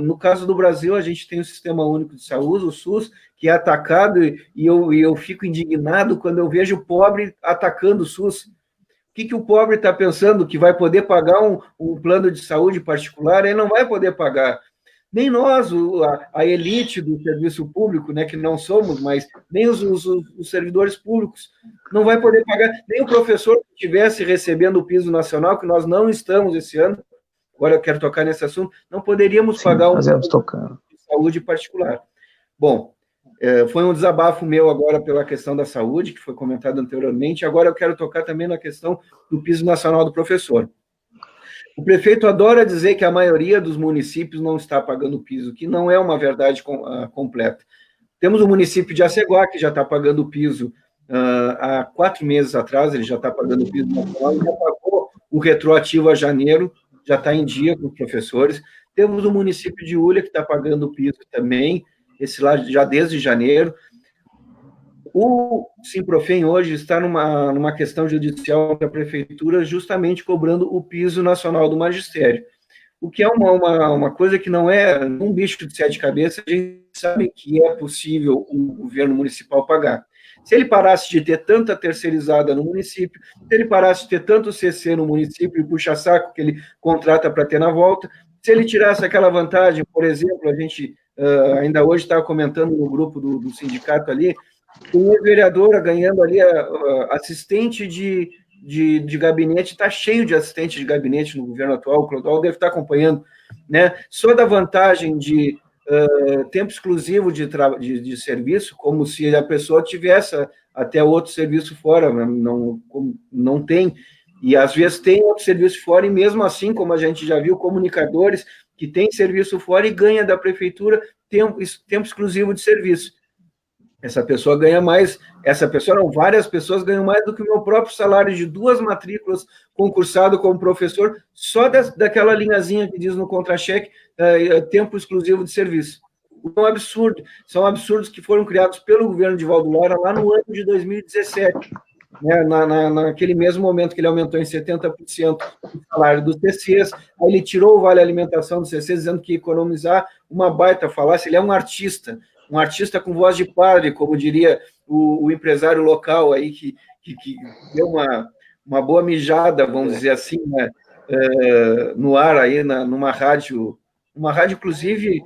No caso do Brasil, a gente tem o Sistema Único de Saúde, o SUS, que é atacado, e eu fico indignado quando eu vejo o pobre atacando o SUS. O que o pobre está pensando? Que vai poder pagar um plano de saúde particular? Ele não vai poder pagar. Nem nós, a elite do serviço público, né, que não somos, mas nem os servidores públicos, não vai poder pagar. Nem o professor que estivesse recebendo o piso nacional, que nós não estamos esse ano, agora eu quero tocar nesse assunto, não poderíamos pagar um plano de saúde particular. Bom, foi um desabafo meu agora pela questão da saúde, que foi comentado anteriormente. Agora eu quero tocar também na questão do piso nacional do professor. O prefeito adora dizer que a maioria dos municípios não está pagando o piso, que não é uma verdade completa. Temos o município de Aceguá, que já está pagando o piso há 4 meses atrás, ele já está pagando o piso nacional, já pagou o retroativo a janeiro, já está em dia com os professores. Temos o município de Ulha, que está pagando o piso também, esse lá já desde janeiro. O Simprofem hoje está numa questão judicial da prefeitura justamente cobrando o piso nacional do magistério, o que é uma coisa que não é um bicho de 7 cabeças. A gente sabe que é possível o governo municipal pagar. Se ele parasse de ter tanta terceirizada no município, se ele parasse de ter tanto CC no município e puxa-saco que ele contrata para ter na volta, se ele tirasse aquela vantagem, por exemplo, a gente ainda hoje estava comentando no grupo do sindicato ali, uma vereadora ganhando ali assistente de gabinete, está cheio de assistente de gabinete no governo atual, o Clodoaldo deve estar acompanhando, né? Só da vantagem de tempo exclusivo de serviço, como se a pessoa tivesse até outro serviço fora, não tem, e às vezes tem outro serviço fora, e mesmo assim, como a gente já viu, comunicadores que têm serviço fora e ganha da prefeitura tempo exclusivo de serviço. Essa pessoa ganha mais, várias pessoas ganham mais do que o meu próprio salário de 2 matrículas concursado como professor, só daquela linhazinha que diz no contra-cheque, tempo exclusivo de serviço. São absurdos que foram criados pelo governo de Valdo Lara lá no ano de 2017, né, naquele mesmo momento que ele aumentou em 70% o salário dos CCs, aí ele tirou o Vale Alimentação dos CCs, dizendo que ia economizar, uma baita falácia. Ele é um artista com voz de padre, como diria o empresário local aí, que deu uma boa mijada, vamos dizer assim, né, no ar aí, numa rádio, inclusive,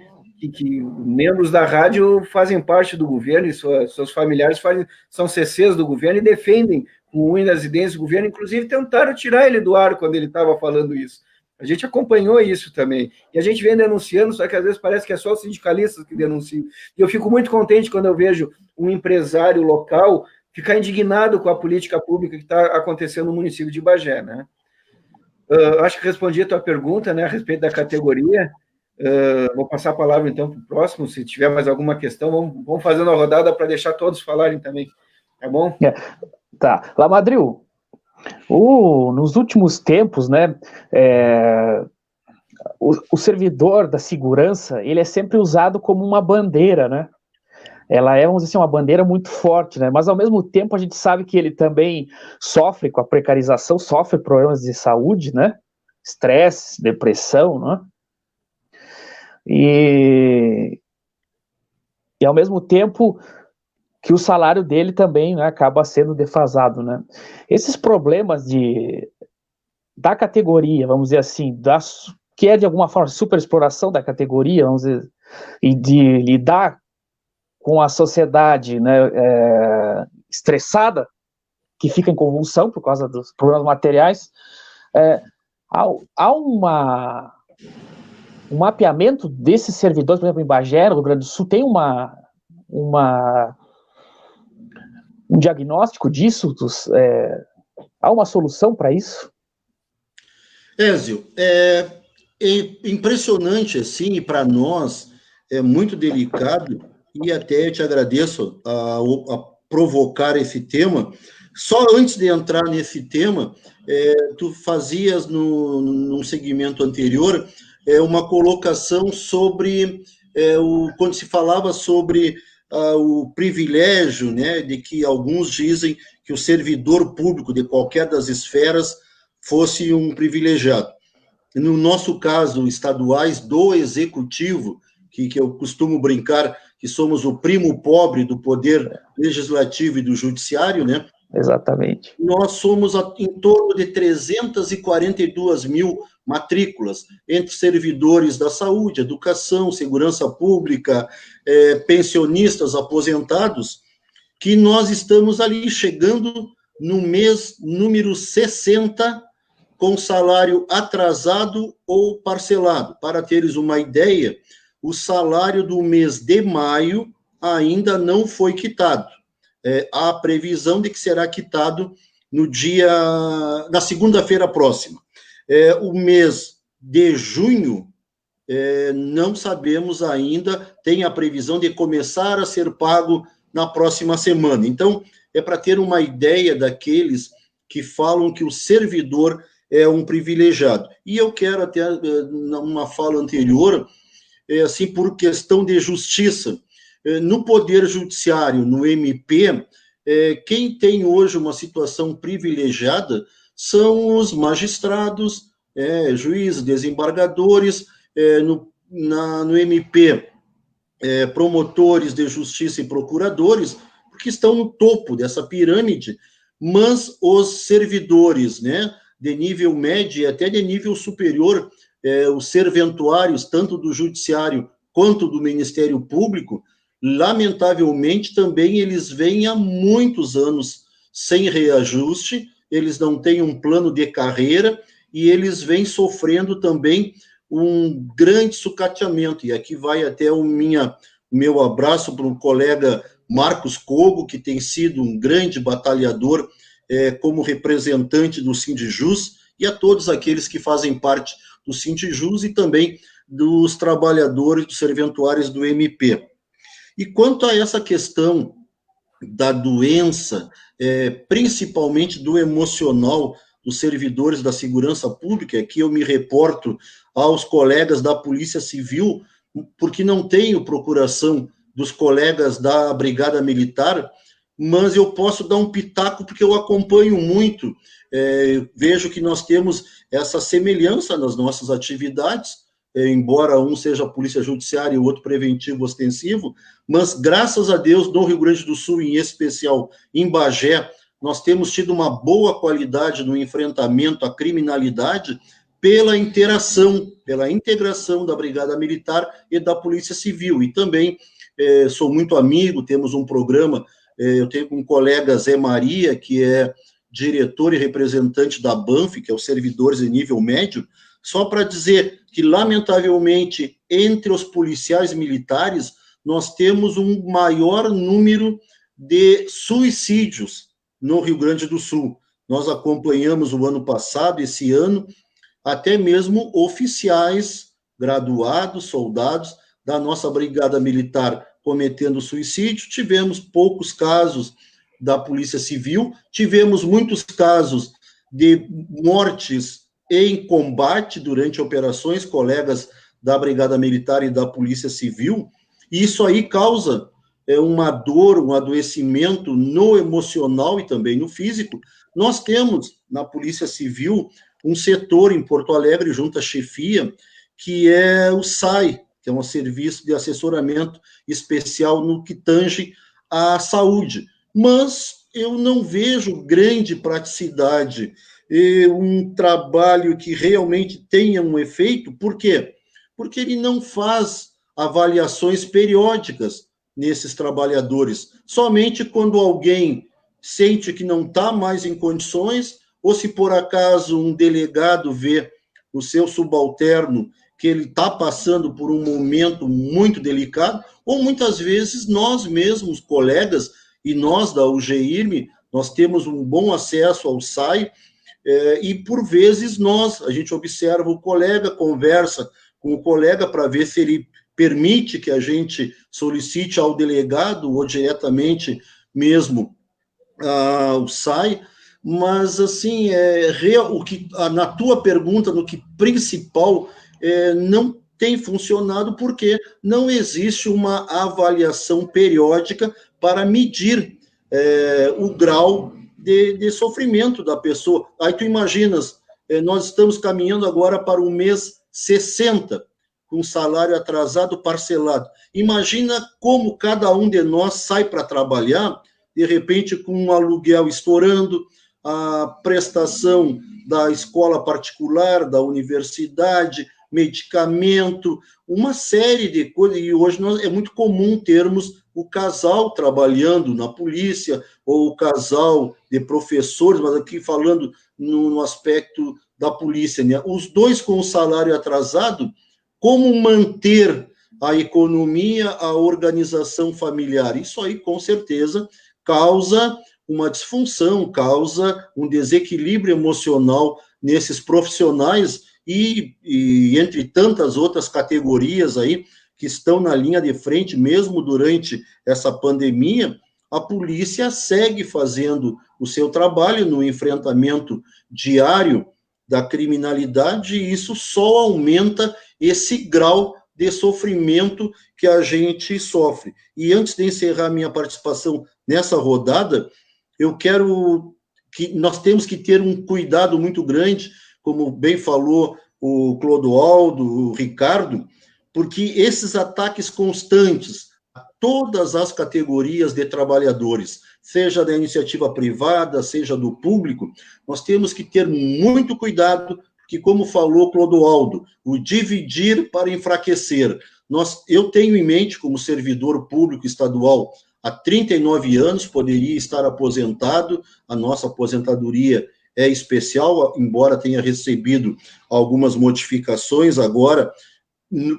que membros da rádio fazem parte do governo e seus familiares são CCs do governo e defendem com unha nas ideias do governo, inclusive tentaram tirar ele do ar quando ele estava falando isso. A gente acompanhou isso também. E a gente vem denunciando, só que às vezes parece que é só os sindicalistas que denunciam. E eu fico muito contente quando eu vejo um empresário local ficar indignado com a política pública que está acontecendo no município de Bagé, né? Acho que respondi a tua pergunta, né, a respeito da categoria. Vou passar a palavra, então, para o próximo. Se tiver mais alguma questão, vamos fazendo a rodada para deixar todos falarem também. Tá bom? Tá. Lamadril, nos últimos tempos, né, o servidor da segurança, ele é sempre usado como uma bandeira, né? ela é, vamos dizer assim, uma bandeira muito forte, né? Mas ao mesmo tempo a gente sabe que ele também sofre com a precarização, sofre problemas de saúde, né? Estresse, depressão, né? E ao mesmo tempo que o salário dele também, né, acaba sendo defasado, né? Esses problemas da categoria, vamos dizer assim, que é de alguma forma superexploração da categoria, vamos dizer, e de lidar com a sociedade, né, estressada, que fica em convulsão por causa dos problemas materiais, há um mapeamento desses servidores, por exemplo, em Bagé, no Rio Grande do Sul, tem um diagnóstico disso? Há uma solução para isso? Ézio, é impressionante, assim, e para nós é muito delicado, e até eu te agradeço a provocar esse tema. Só antes de entrar nesse tema, tu fazias, num segmento anterior, uma colocação sobre, quando se falava sobre o privilégio, né, de que alguns dizem que o servidor público de qualquer das esferas fosse um privilegiado. No nosso caso, estaduais do executivo, que eu costumo brincar que somos o primo pobre do poder legislativo e do judiciário, né? Exatamente. Nós somos em torno de 342 mil matrículas entre servidores da saúde, educação, segurança pública, pensionistas, aposentados, que nós estamos ali chegando no mês número 60 com salário atrasado ou parcelado. Para teres uma ideia, o salário do mês de maio ainda não foi quitado. Há a previsão de que será quitado na segunda-feira próxima. O mês de junho, não sabemos ainda, tem a previsão de começar a ser pago na próxima semana. Então, é para ter uma ideia daqueles que falam que o servidor é um privilegiado. E eu quero até, numa fala anterior, assim, por questão de justiça, no Poder Judiciário, no MP, quem tem hoje uma situação privilegiada são os magistrados, juízes, desembargadores, no MP, promotores de justiça e procuradores, porque estão no topo dessa pirâmide, mas os servidores, né, de nível médio e até de nível superior, os serventuários, tanto do Judiciário quanto do Ministério Público, lamentavelmente também eles vêm há muitos anos sem reajuste, eles não têm um plano de carreira e eles vêm sofrendo também um grande sucateamento. E aqui vai até o meu abraço para o colega Marcos Cogo, que tem sido um grande batalhador como representante do Sindijus, e a todos aqueles que fazem parte do Sindijus e também dos trabalhadores, dos serventuários do MP. E quanto a essa questão da doença, principalmente do emocional dos servidores da segurança pública, aqui eu me reporto aos colegas da Polícia Civil, porque não tenho procuração dos colegas da Brigada Militar, mas eu posso dar um pitaco porque eu acompanho muito, vejo que nós temos essa semelhança nas nossas atividades, embora um seja Polícia Judiciária e o outro preventivo ostensivo, mas graças a Deus, no Rio Grande do Sul, em especial em Bagé, nós temos tido uma boa qualidade no enfrentamento à criminalidade pela interação, pela integração da Brigada Militar e da Polícia Civil. E também sou muito amigo, temos um programa, eu tenho um colega, Zé Maria, que é diretor e representante da BANF, que é os servidores de nível médio, só para dizer que, lamentavelmente, entre os policiais militares, nós temos um maior número de suicídios no Rio Grande do Sul. Nós acompanhamos o ano passado, esse ano, até mesmo oficiais, graduados, soldados da nossa Brigada Militar cometendo suicídio. Tivemos poucos casos da Polícia Civil, tivemos muitos casos de mortes em combate durante operações, colegas da Brigada Militar e da Polícia Civil, e isso aí causa uma dor, um adoecimento no emocional e também no físico, nós temos na Polícia Civil um setor em Porto Alegre, junto à chefia, que é o SAI, que é um serviço de assessoramento especial no que tange à saúde. Mas eu não vejo grande praticidade, um trabalho que realmente tenha um efeito. Por quê? Porque ele não faz avaliações periódicas nesses trabalhadores. Somente quando alguém sente que não está mais em condições, ou se por acaso um delegado vê o seu subalterno que ele está passando por um momento muito delicado, ou muitas vezes nós mesmos, colegas, e nós da UGIRM, nós temos um bom acesso ao SAI, e por vezes a gente observa o colega, conversa com o colega para ver se ele permite que a gente solicite ao delegado ou diretamente mesmo o SAI, mas assim, na tua pergunta, no que principal, não tem funcionado porque não existe uma avaliação periódica para medir o grau de sofrimento da pessoa. Aí tu imaginas, nós estamos caminhando agora para o mês 60, com salário atrasado parcelado. Imagina como cada um de nós sai para trabalhar, de repente com um aluguel estourando, a prestação da escola particular, da universidade, medicamento, uma série de coisas, e hoje é muito comum termos o casal trabalhando na polícia, ou o casal de professores, mas aqui falando no aspecto da polícia, né? Os dois com o salário atrasado, como manter a economia, a organização familiar? Isso aí, com certeza, causa uma disfunção, causa um desequilíbrio emocional nesses profissionais e entre tantas outras categorias aí que estão na linha de frente, mesmo durante essa pandemia, a polícia segue fazendo o seu trabalho no enfrentamento diário da criminalidade, e isso só aumenta esse grau de sofrimento que a gente sofre. E antes de encerrar minha participação nessa rodada, eu quero que nós temos que ter um cuidado muito grande, como bem falou o Clodoaldo, o Ricardo, porque esses ataques constantes a todas as categorias de trabalhadores, seja da iniciativa privada, seja do público, nós temos que ter muito cuidado, que, como falou Clodoaldo, o dividir para enfraquecer. Eu tenho em mente, como servidor público estadual, há 39 anos, poderia estar aposentado, a nossa aposentadoria é especial, embora tenha recebido algumas modificações agora,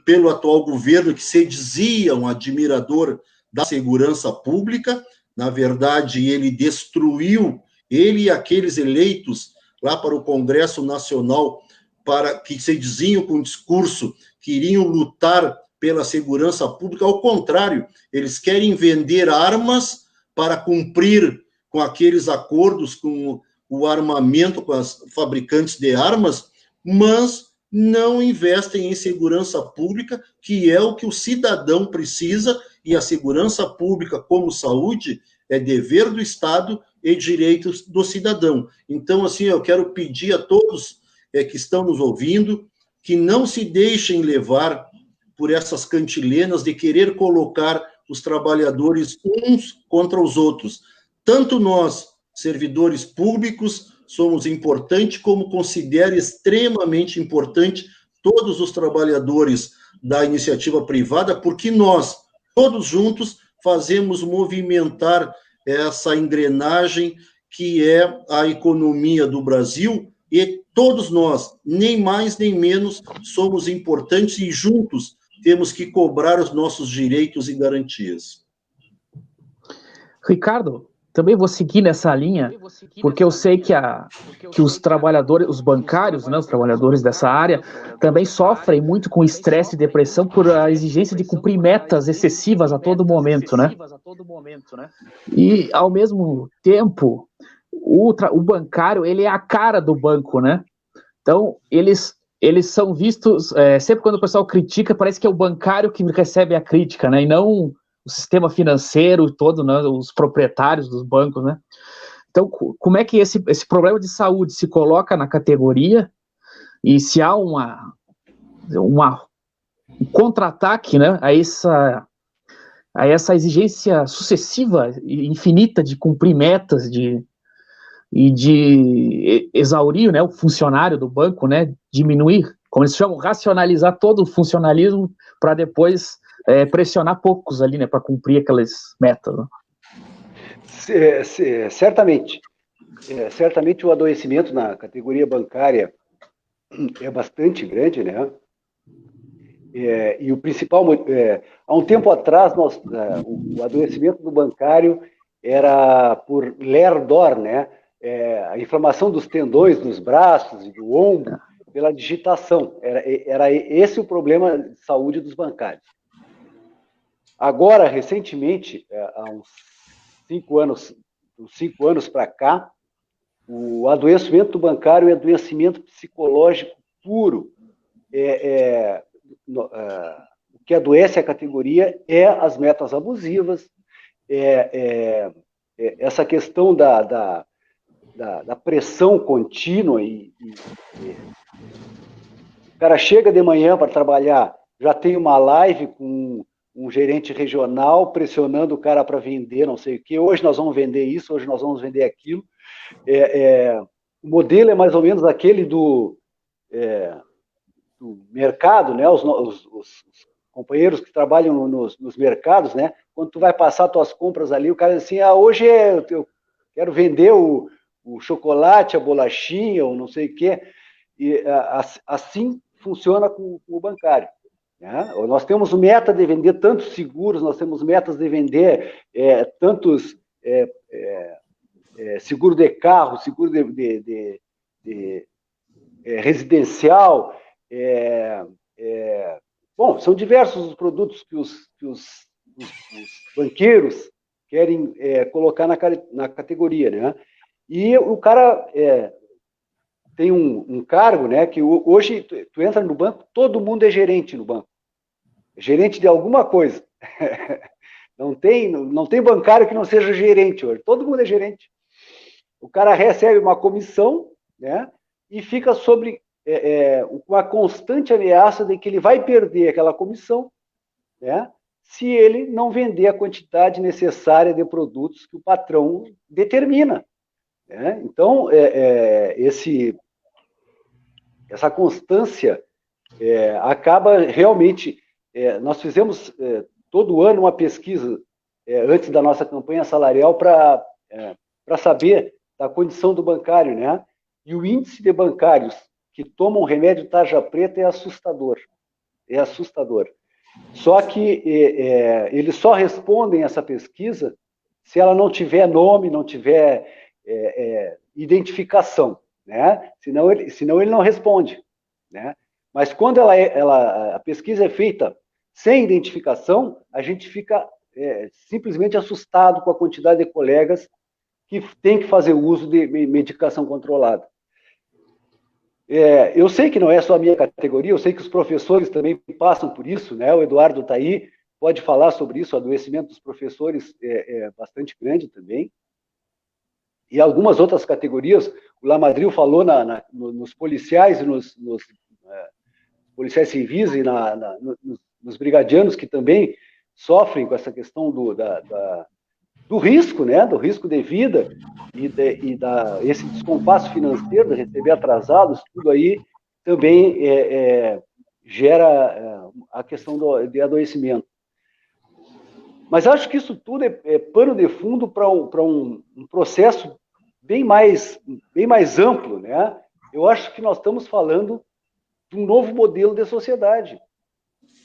pelo atual governo, que se dizia um admirador da segurança pública. Na verdade, ele destruiu, ele e aqueles eleitos lá para o Congresso Nacional, para que se diziam com discurso que iriam lutar pela segurança pública. Ao contrário, eles querem vender armas para cumprir com aqueles acordos com o armamento, com as fabricantes de armas, mas não investem em segurança pública, que é o que o cidadão precisa, e a segurança pública, como saúde, é dever do Estado e direitos do cidadão. Então, assim, eu quero pedir a todos que estão nos ouvindo que não se deixem levar por essas cantilenas de querer colocar os trabalhadores uns contra os outros. Tanto nós, servidores públicos, somos importantes, como considero extremamente importante todos os trabalhadores da iniciativa privada, porque nós, todos juntos, fazemos movimentar essa engrenagem que é a economia do Brasil, e todos nós, nem mais nem menos, somos importantes, e juntos temos que cobrar os nossos direitos e garantias. Ricardo, também vou seguir nessa linha, porque eu sei que os trabalhadores, os bancários, né, os trabalhadores dessa área, também sofrem muito com estresse e depressão por a exigência de cumprir metas excessivas a todo momento, né? E, ao mesmo tempo, o bancário, ele é a cara do banco, né? Então, eles são vistos, sempre quando o pessoal critica, parece que é o bancário que recebe a crítica, né? E não sistema financeiro todo, né, os proprietários dos bancos, né? Então, como é que esse problema de saúde se coloca na categoria e se há um contra-ataque, né, a essa exigência sucessiva e infinita de cumprir metas e de exaurir, né, o funcionário do banco, né, diminuir, como eles chamam, racionalizar todo o funcionalismo para depois pressionar poucos ali, né, para cumprir aquelas metas. Né? Certamente. Certamente o adoecimento na categoria bancária é bastante grande, né? E o principal, há um tempo atrás, o adoecimento do bancário era por LER-DOR, né? A inflamação dos tendões, dos braços e do ombro, pela digitação. Era esse o problema de saúde dos bancários. Agora, recentemente, há uns 5 anos para cá, o adoecimento do bancário é adoecimento psicológico puro. O que adoece a categoria é as metas abusivas, essa questão da pressão contínua. O cara chega de manhã para trabalhar, já tem uma live com um gerente regional pressionando o cara para vender não sei o quê. Hoje nós vamos vender isso, hoje nós vamos vender aquilo. O modelo é mais ou menos aquele do mercado, né? Os companheiros que trabalham nos mercados, né? Quando tu vai passar tuas compras ali, o cara diz assim, hoje eu quero vender o chocolate, a bolachinha, ou não sei o quê. E assim funciona com o bancário. Né? Nós temos meta de vender tantos seguros, nós temos metas de vender tantos seguro de carro, seguro de residencial. Bom, são diversos os produtos que os banqueiros querem colocar na categoria, né? E o cara tem um cargo, né? Que hoje tu entra no banco, todo mundo é gerente no banco, gerente de alguma coisa. Não tem bancário que não seja gerente hoje, todo mundo é gerente. O cara recebe uma comissão, né? E fica sobre uma constante ameaça de que ele vai perder aquela comissão, né? Se ele não vender a quantidade necessária de produtos que o patrão determina. Né? Então, essa constância acaba realmente... nós fizemos todo ano uma pesquisa antes da nossa campanha salarial para saber da condição do bancário, né? E o índice de bancários que tomam remédio tarja preta é assustador. É assustador. Só que eles só respondem essa pesquisa se ela não tiver nome, não tiver identificação, né? Senão ele não responde, né? Mas quando a pesquisa é feita sem identificação, a gente fica simplesmente assustado com a quantidade de colegas que tem que fazer uso de medicação controlada. Eu sei que não é só a minha categoria, eu sei que os professores também passam por isso, né? O Eduardo está aí, pode falar sobre isso, o adoecimento dos professores é bastante grande também. E algumas outras categorias, o Lamadril falou nos policiais, nos policiais civis e nos brigadianos que também sofrem com essa questão do risco, né? Do risco de vida esse descompasso financeiro, de receber atrasados, tudo aí também gera a questão de adoecimento. Mas acho que isso tudo é pano de fundo para um processo bem mais amplo, né? Eu acho que nós estamos falando de um novo modelo de sociedade,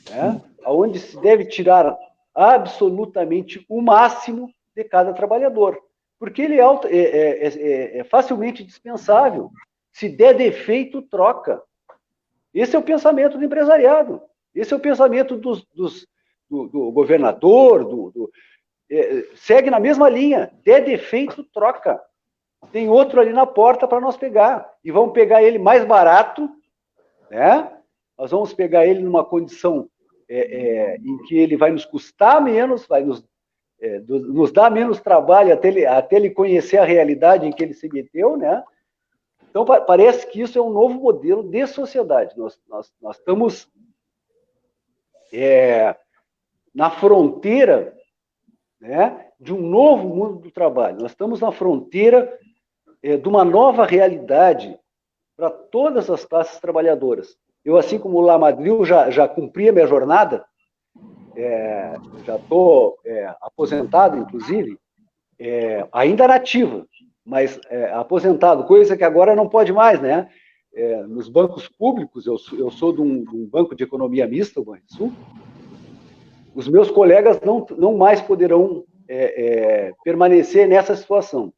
né? Onde se deve tirar absolutamente o máximo de cada trabalhador, porque ele é facilmente dispensável. Se der defeito, troca. Esse é o pensamento do empresariado, esse é o pensamento do governador, segue na mesma linha. Der defeito, troca. Tem outro ali na porta para nós pegar, e vamos pegar ele mais barato, né? Nós vamos pegar ele numa condição em que ele vai nos custar menos, vai nos dar menos trabalho até ele conhecer a realidade em que ele se meteu, né? Então, parece que isso é um novo modelo de sociedade. Nós estamos na fronteira, né, de um novo mundo do trabalho. Nós estamos na fronteira de uma nova realidade para todas as classes trabalhadoras. Eu, assim como o Lamadril, já cumpri a minha jornada, já estou aposentado, inclusive, ainda nativa, mas aposentado, coisa que agora não pode mais, né? Nos bancos públicos, eu sou de um banco de economia mista, o Banrisul, os meus colegas não mais poderão permanecer nessa situação.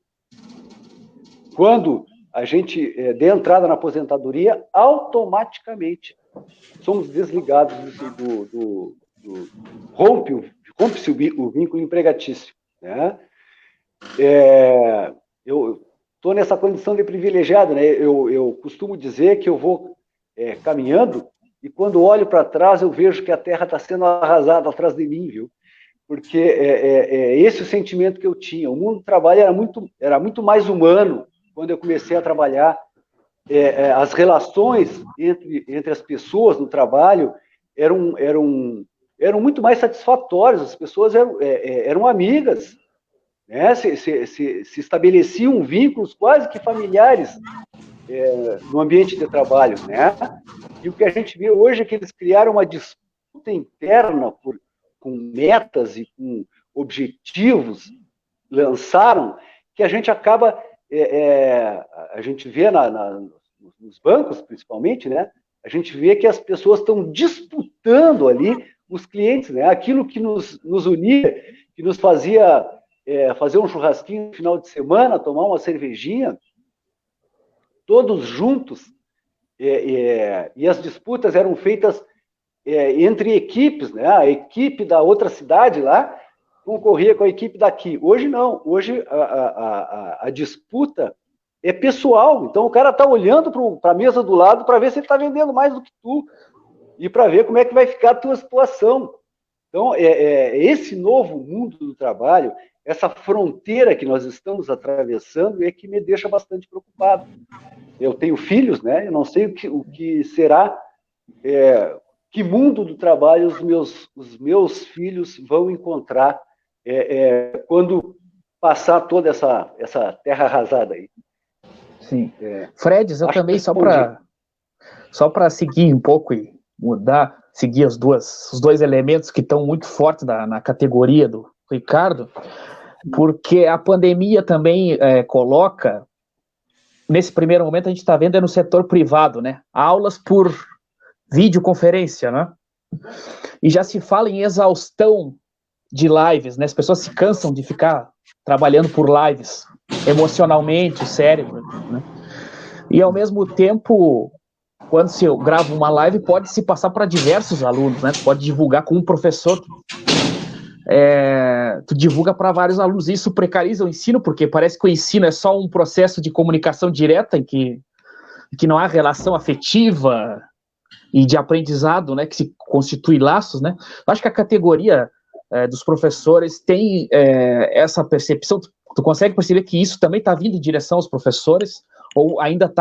Quando a gente der entrada na aposentadoria, automaticamente somos desligados rompe-se o vínculo empregatício, né? Eu estou nessa condição de privilegiado, né? Eu costumo dizer que eu vou caminhando e quando olho para trás eu vejo que a terra está sendo arrasada atrás de mim, viu? Porque esse o sentimento que eu tinha. O mundo do trabalho era muito mais humano quando eu comecei a trabalhar. As relações entre as pessoas no trabalho eram muito mais satisfatórias, as pessoas eram amigas, né? Se estabeleciam vínculos quase que familiares no ambiente de trabalho, né? E o que a gente vê hoje é que eles criaram uma disputa interna com metas e com objetivos, lançaram, que a gente acaba, a gente vê nos bancos, principalmente, né? A gente vê que as pessoas estão disputando ali os clientes, né? Aquilo que nos unia, que nos fazia fazer um churrasquinho no final de semana, tomar uma cervejinha, todos juntos, e as disputas eram feitas entre equipes, né? A equipe da outra cidade lá concorria com a equipe daqui. Hoje não, hoje a disputa é pessoal, então o cara está olhando para a mesa do lado para ver se ele está vendendo mais do que tu, e para ver como é que vai ficar a tua situação. Então, esse novo mundo do trabalho, essa fronteira que nós estamos atravessando é que me deixa bastante preocupado. Eu tenho filhos, né? Eu não sei o que será, que mundo do trabalho os meus filhos vão encontrar quando passar toda essa terra arrasada aí. Sim. Fredes, eu também, só para seguir um pouco e mudar, seguir os dois elementos que estão muito fortes na categoria do Ricardo, porque a pandemia também coloca, nesse primeiro momento a gente está vendo no setor privado, né? Aulas por videoconferência, né? E já se fala em exaustão de lives, né? As pessoas se cansam de ficar trabalhando por lives, emocionalmente, o cérebro, né? E ao mesmo tempo, quando se grava uma live, pode se passar para diversos alunos, né? Tu pode divulgar com um professor, tu divulga para vários alunos. Isso precariza o ensino, porque parece que o ensino é só um processo de comunicação direta, em que não há relação afetiva e de aprendizado, né? Que se constitui laços, né? Eu acho que a categoria dos professores tem essa percepção. Tu consegue perceber que isso também está vindo em direção aos professores, ou ainda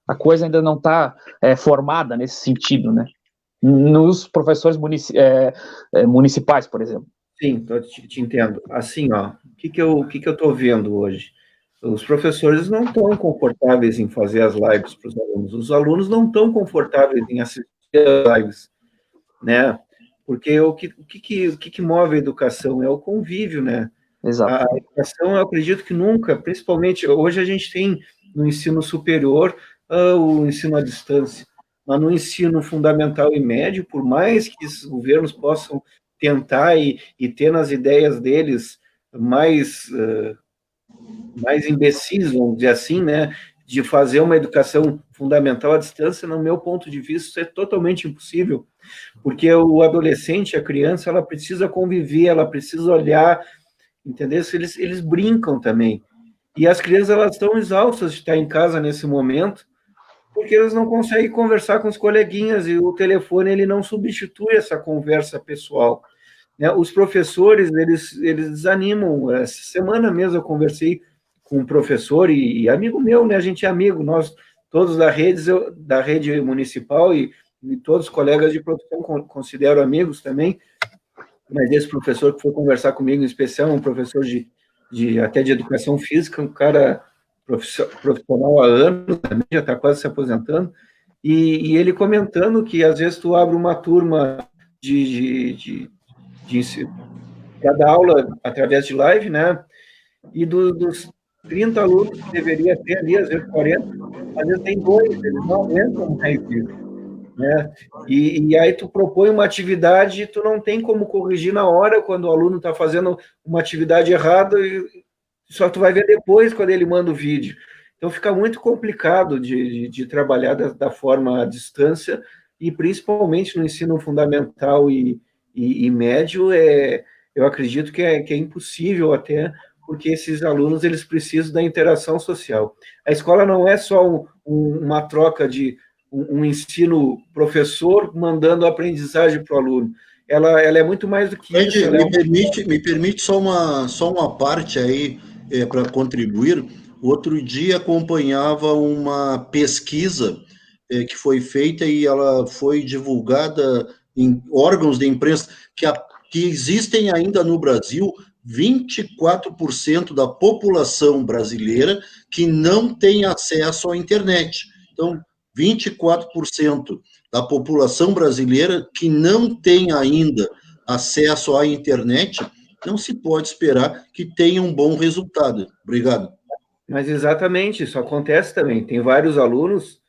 a coisa ainda não está formada nesse sentido, né? Nos professores municipais, por exemplo. Sim, te entendo. Assim, ó, o que eu estou vendo hoje? Os professores não estão confortáveis em fazer as lives para os alunos não estão confortáveis em assistir as lives, né? Porque o que move a educação é o convívio, né? Exato. A educação, eu acredito que nunca, principalmente, hoje a gente tem no ensino superior o ensino à distância, mas no ensino fundamental e médio, por mais que os governos possam tentar e ter nas ideias deles mais imbecis, vamos dizer assim, né, de fazer uma educação fundamental à distância, no meu ponto de vista, isso é totalmente impossível, porque o adolescente, a criança, ela precisa conviver, ela precisa olhar, entendeu? Eles brincam também. E as crianças, elas estão exaustas de estar em casa nesse momento, porque eles não conseguem conversar com os coleguinhas e o telefone ele não substitui essa conversa pessoal, né? Os professores, eles desanimam. Essa semana mesmo eu conversei com um professor e amigo meu, né? A gente é amigo, nós todos da rede municipal e todos os colegas de profissão considero amigos também, mas esse professor que foi conversar comigo em especial, um professor até de educação física, um cara profissional há anos, também já está quase se aposentando, e ele comentando que às vezes tu abre uma turma de para dar aula através de live, né? E dos 30 alunos que deveria ter ali, às vezes 40, às vezes tem 2, eles não aguentam mais isso, né? E aí tu propõe uma atividade e tu não tem como corrigir na hora quando o aluno está fazendo uma atividade errada, e só tu vai ver depois quando ele manda o vídeo. Então fica muito complicado de trabalhar da forma à distância, e principalmente no ensino fundamental e médio, eu acredito que é impossível até, porque esses alunos eles precisam da interação social. A escola não é só uma troca de um ensino professor mandando a aprendizagem para o aluno. Ela é muito mais do que isso. Me permite só uma parte aí para contribuir. Outro dia acompanhava uma pesquisa que foi feita e ela foi divulgada em órgãos de imprensa que existem ainda no Brasil 24% da população brasileira que não tem acesso à internet. Então, 24% da população brasileira que não tem ainda acesso à internet, não se pode esperar que tenha um bom resultado. Obrigado. Mas exatamente, isso acontece também. Tem vários alunos,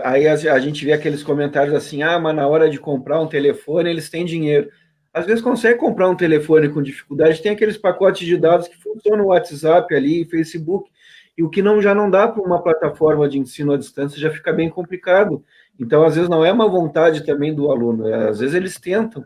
aí a gente vê aqueles comentários assim, mas na hora de comprar um telefone eles têm dinheiro. Às vezes consegue comprar um telefone com dificuldade, tem aqueles pacotes de dados que funcionam no WhatsApp ali, Facebook, e o que já não dá para uma plataforma de ensino à distância já fica bem complicado. Então, às vezes, não é uma vontade também do aluno, às vezes eles tentam,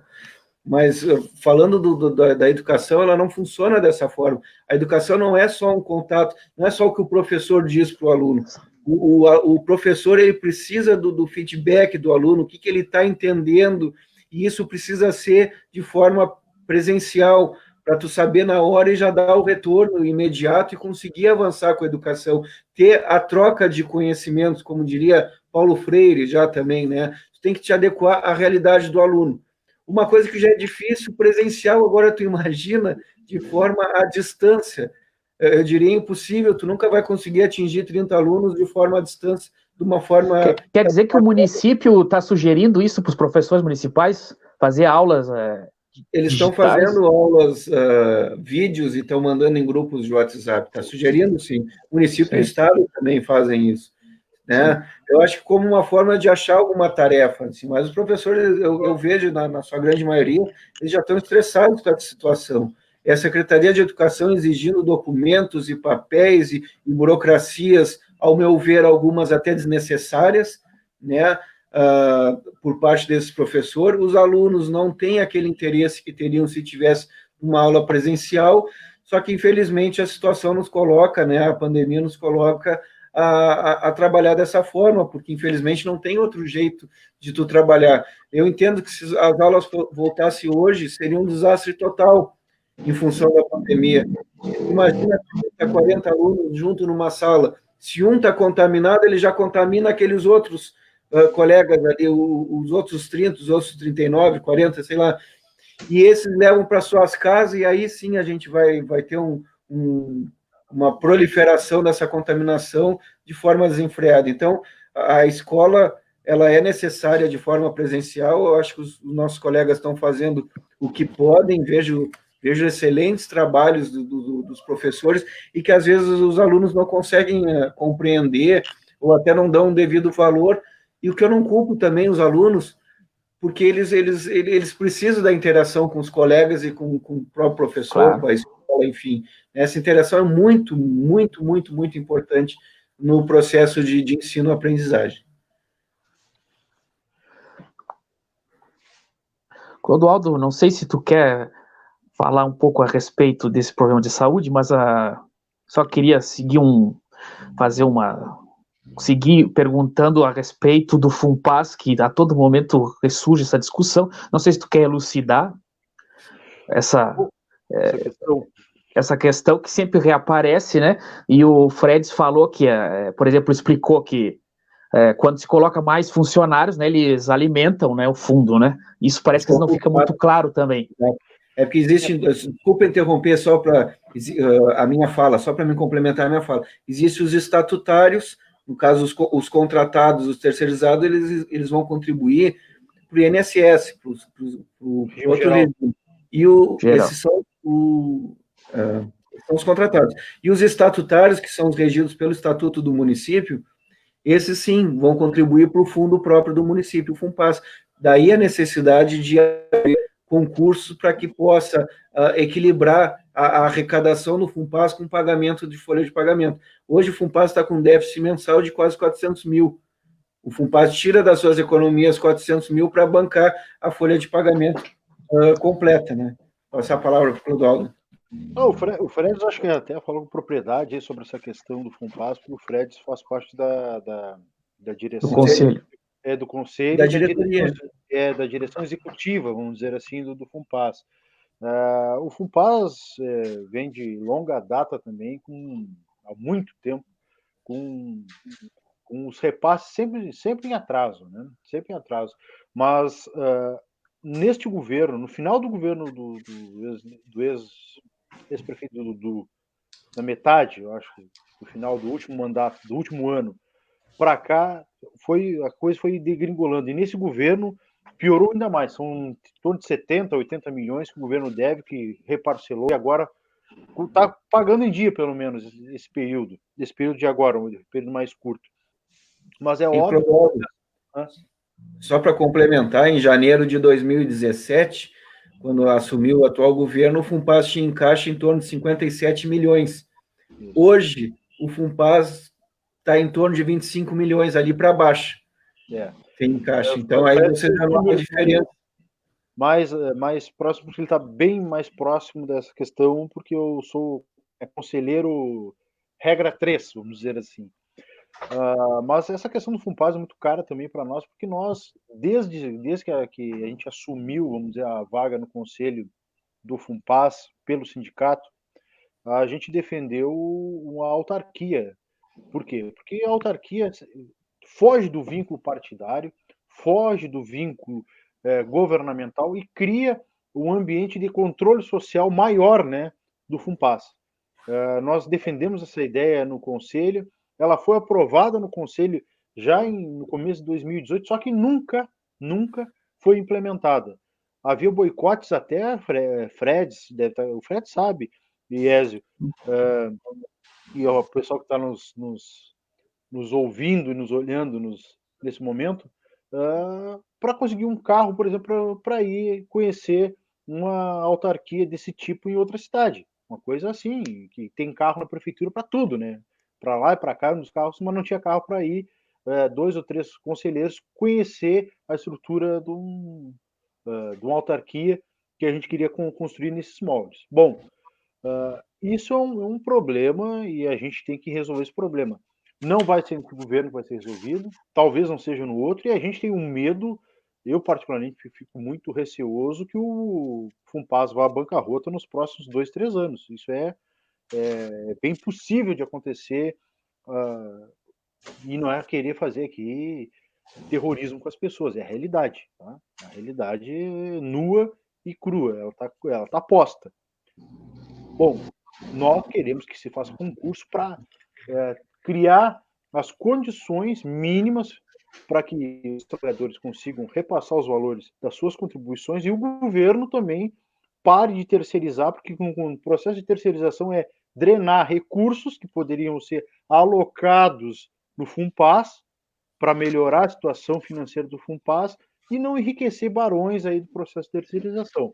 mas falando da educação, ela não funciona dessa forma. A educação não é só um contato, não é só o que o professor diz para o aluno. O professor ele precisa do feedback do aluno, o que ele está entendendo, e isso precisa ser de forma presencial, para tu saber na hora e já dar o retorno imediato e conseguir avançar com a educação, ter a troca de conhecimentos, como diria Paulo Freire já também, né? Tu tem que te adequar à realidade do aluno. Uma coisa que já é difícil, presencial, agora tu imagina de forma à distância. Eu diria impossível, tu nunca vai conseguir atingir 30 alunos de forma à distância, de uma forma... Quer dizer que o município está sugerindo isso para os professores municipais, fazer aulas eles estão fazendo aulas, vídeos, e estão mandando em grupos de WhatsApp, está sugerindo sim. O município e o estado também fazem isso, né? Eu acho que como uma forma de achar alguma tarefa, assim, mas os professores, eu vejo na sua grande maioria, eles já estão estressados com essa situação. É a Secretaria de Educação exigindo documentos e papéis e burocracias, ao meu ver, algumas até desnecessárias, né? Por parte desses professores, os alunos não têm aquele interesse que teriam se tivesse uma aula presencial, só que, infelizmente, a situação nos coloca, né, a pandemia nos coloca a trabalhar dessa forma, porque, infelizmente, não tem outro jeito de tu trabalhar. Eu entendo que se as aulas voltassem hoje, seria um desastre total, em função da pandemia. Imagina 30, 40 alunos junto numa sala, se um está contaminado, ele já contamina aqueles outros colegas ali, os outros 30, os outros 39, 40, sei lá, e esses levam para suas casas, e aí sim a gente vai ter uma proliferação dessa contaminação de forma desenfreada. Então, a escola, ela é necessária de forma presencial, eu acho que os nossos colegas estão fazendo o que podem, vejo excelentes trabalhos dos professores, e que às vezes os alunos não conseguem compreender, ou até não dão um devido valor. E o que eu não culpo também os alunos, porque eles precisam da interação com os colegas e com o próprio professor, claro, com a escola, enfim. Essa interação é muito, muito, muito, muito importante no processo de ensino-aprendizagem. Clodoaldo, não sei se tu quer falar um pouco a respeito desse programa de saúde, mas só queria fazer uma seguir perguntando a respeito do FUNPAS, que a todo momento ressurge essa discussão. Não sei se tu quer elucidar essa questão que sempre reaparece, né? E o Freds falou que, por exemplo, explicou que quando se coloca mais funcionários, né, eles alimentam, né, o fundo, né? Isso parece que não fica muito claro também. É porque existe, desculpa interromper só para a minha fala, só para me complementar a minha fala. Existem os estatutários, no caso, os contratados, os terceirizados, eles vão contribuir para o INSS, para o outro regime. E esses são os contratados. E os estatutários, que são os regidos pelo Estatuto do Município, esses sim vão contribuir para o fundo próprio do município, o FUNPAS. Daí a necessidade de haver concurso para que possa equilibrar a arrecadação do FUNPAS com o pagamento de folha de pagamento. Hoje o FUNPAS está com um déficit mensal de quase 400 mil. O FUNPAS tira das suas economias 400 mil para bancar a folha de pagamento completa, né? Vou passar a palavra para o Clodoaldo. O Freds acho que até falou com propriedade sobre essa questão do FUNPAS, porque o Freds faz parte da direção... Do conselho. Do conselho, da diretoria. Da direção executiva, vamos dizer assim, do FUNPAS. O FUNPAS vem de longa data também, há muito tempo, com os repasses sempre em atraso, né? Sempre em atraso. Mas neste governo, no final do governo do ex-prefeito da metade, eu acho, no final do último mandato, do último ano, para cá, a coisa foi degringolando. E nesse governo piorou ainda mais. São em torno de 70, 80 milhões que o governo deve, que reparcelou, e agora está pagando em dia, pelo menos, esse período de agora, um período mais curto. Mas é óbvio... Só para complementar, em janeiro de 2017, quando assumiu o atual governo, o FUNPAS tinha em caixa em torno de 57 milhões. Hoje, o FUNPAS está em torno de 25 milhões ali para baixo. Tem em caixa. Então, aí você já nota a diferença. Mais próximo, porque ele está bem mais próximo dessa questão, porque eu sou conselheiro regra 3, vamos dizer assim. Mas essa questão do FUNPAS é muito cara também para nós, porque nós, desde que a gente assumiu, vamos dizer, a vaga no conselho do FUNPAS pelo sindicato, a gente defendeu uma autarquia. Por quê? Porque a autarquia foge do vínculo partidário, foge do vínculo governamental e cria um ambiente de controle social maior, né, do FUNPAS. Nós defendemos essa ideia no conselho, ela foi aprovada no conselho já no começo de 2018, só que nunca foi implementada. Havia boicotes até, o Fred sabe, e Ézio, e o pessoal que está nos ouvindo e nos olhando nesse momento, para conseguir um carro, por exemplo, para ir conhecer uma autarquia desse tipo em outra cidade. Uma coisa assim, que tem carro na prefeitura para tudo, né? Para lá e para cá nos carros, mas não tinha carro para ir 2 ou 3 conselheiros conhecer a estrutura de uma autarquia que a gente queria construir nesses moldes. Bom, isso é um problema e a gente tem que resolver esse problema. Não vai ser no governo que vai ser resolvido, talvez não seja no outro, e a gente tem um medo, eu particularmente fico muito receoso que o FUNPAS vá à bancarrota nos próximos 2, 3 anos. Isso é bem possível de acontecer, e não é querer fazer aqui terrorismo com as pessoas, é a realidade. Tá? A realidade nua e crua, ela tá posta. Bom, nós queremos que se faça concurso para criar as condições mínimas para que os trabalhadores consigam repassar os valores das suas contribuições e o governo também pare de terceirizar, porque o processo de terceirização é drenar recursos que poderiam ser alocados no FUNPAS para melhorar a situação financeira do FUNPAS e não enriquecer barões aí do processo de terceirização.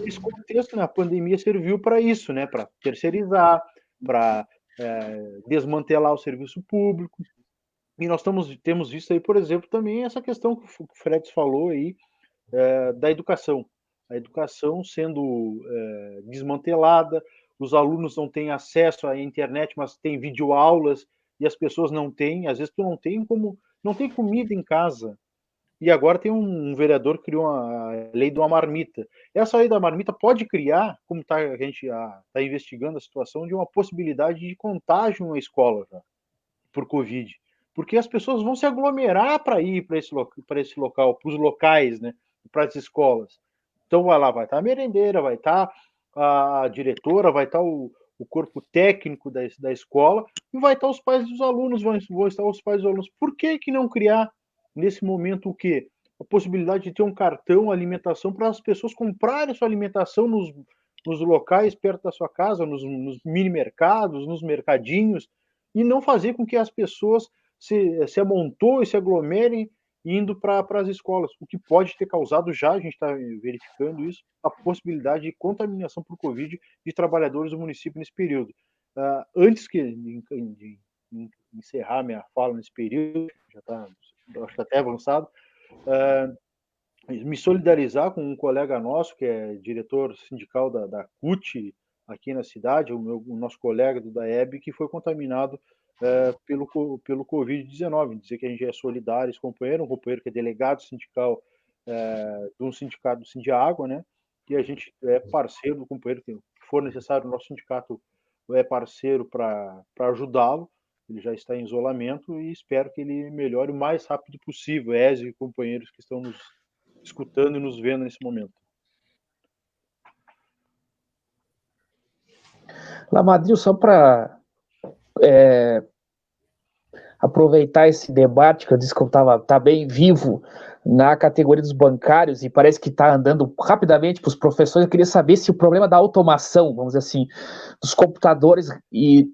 Esse contexto, né, a pandemia serviu para isso, né, para terceirizar, para desmantelar o serviço público. E nós temos visto aí, por exemplo, também essa questão que o Fred falou aí da educação. A educação sendo desmantelada, os alunos não têm acesso à internet, mas têm videoaulas e as pessoas não têm, às vezes tu não tem comida em casa. E agora tem um vereador que criou a lei de uma marmita. Essa lei da marmita pode criar, como a gente está investigando a situação, de uma possibilidade de contágio na escola já, por Covid. Porque as pessoas vão se aglomerar para ir para esse local, para os locais, né, para as escolas. Então vai lá, vai estar a merendeira, vai estar a diretora, vai estar o corpo técnico da escola e vai estar os pais dos alunos, vão estar os pais dos alunos. Por que não criar nesse momento o quê? A possibilidade de ter um cartão alimentação para as pessoas comprarem sua alimentação nos locais perto da sua casa, nos mini mercados, nos mercadinhos, e não fazer com que as pessoas se amontoem, se aglomerem indo para as escolas, o que pode ter causado já, a gente está verificando isso, a possibilidade de contaminação por Covid de trabalhadores do município nesse período. Antes de encerrar minha fala nesse período, já está, acho que até avançado, me solidarizar com um colega nosso, que é diretor sindical da CUT aqui na cidade, o nosso colega do DAEB, que foi contaminado pelo Covid-19, dizer que a gente é solidário, esse companheiro, um companheiro que é delegado sindical de um sindicato do Sindiágua, né? E a gente é parceiro do companheiro, que for necessário, o nosso sindicato é parceiro para ajudá-lo. Ele já está em isolamento e espero que ele melhore o mais rápido possível, Ezio e companheiros que estão nos escutando e nos vendo nesse momento. Lamadril, só para aproveitar esse debate, que eu disse que eu tá bem vivo na categoria dos bancários e parece que está andando rapidamente para os professores, eu queria saber se o problema da automação, vamos dizer assim, dos computadores e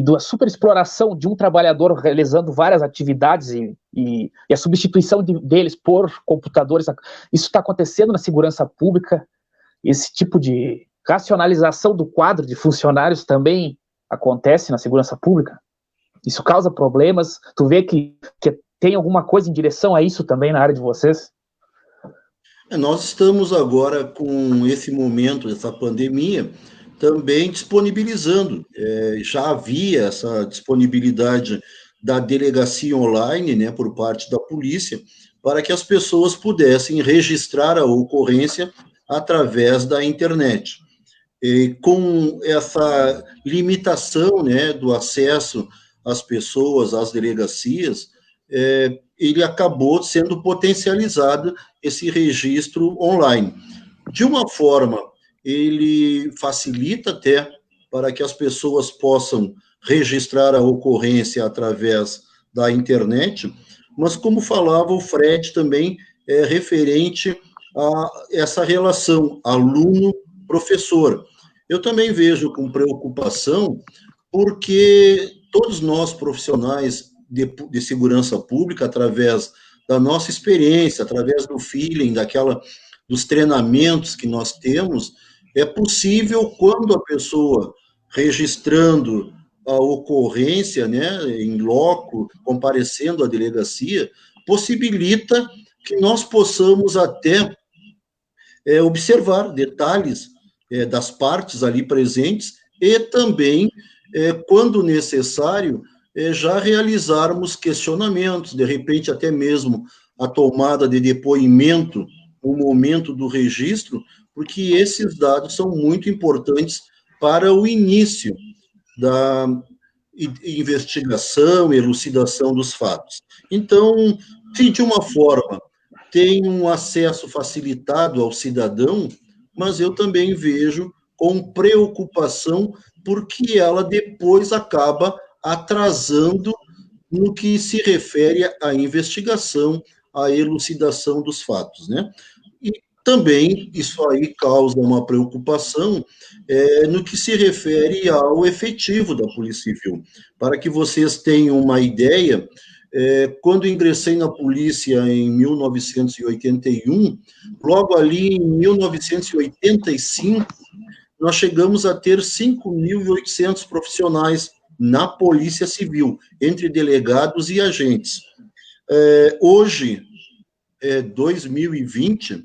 da superexploração de um trabalhador realizando várias atividades e a substituição deles por computadores, isso está acontecendo na segurança pública? Esse tipo de racionalização do quadro de funcionários também acontece na segurança pública? Isso causa problemas? Tu vê que tem alguma coisa em direção a isso também na área de vocês? Nós estamos agora com esse momento, essa pandemia, também disponibilizando. Já havia essa disponibilidade da delegacia online, né, por parte da polícia, para que as pessoas pudessem registrar a ocorrência através da internet. E com essa limitação, né, do acesso às pessoas, às delegacias, ele acabou sendo potencializado esse registro online. De uma forma, ele facilita até para que as pessoas possam registrar a ocorrência através da internet, mas como falava o Fred também, é referente a essa relação aluno-professor. Eu também vejo com preocupação, porque todos nós profissionais de segurança pública, através da nossa experiência, através do feeling, dos treinamentos que nós temos, é possível, quando a pessoa registrando a ocorrência, né, em loco, comparecendo à delegacia, possibilita que nós possamos até observar detalhes das partes ali presentes e também, quando necessário, já realizarmos questionamentos, de repente até mesmo a tomada de depoimento no momento do registro, porque esses dados são muito importantes para o início da investigação e elucidação dos fatos. Então, se de uma forma tem um acesso facilitado ao cidadão, mas eu também vejo com preocupação, porque ela depois acaba atrasando no que se refere à investigação, à elucidação dos fatos, né? E também isso aí causa uma preocupação no que se refere ao efetivo da Polícia Civil. Para que vocês tenham uma ideia, quando ingressei na polícia em 1981, logo ali em 1985, nós chegamos a ter 5.800 profissionais na Polícia Civil, entre delegados e agentes. Hoje, 2020,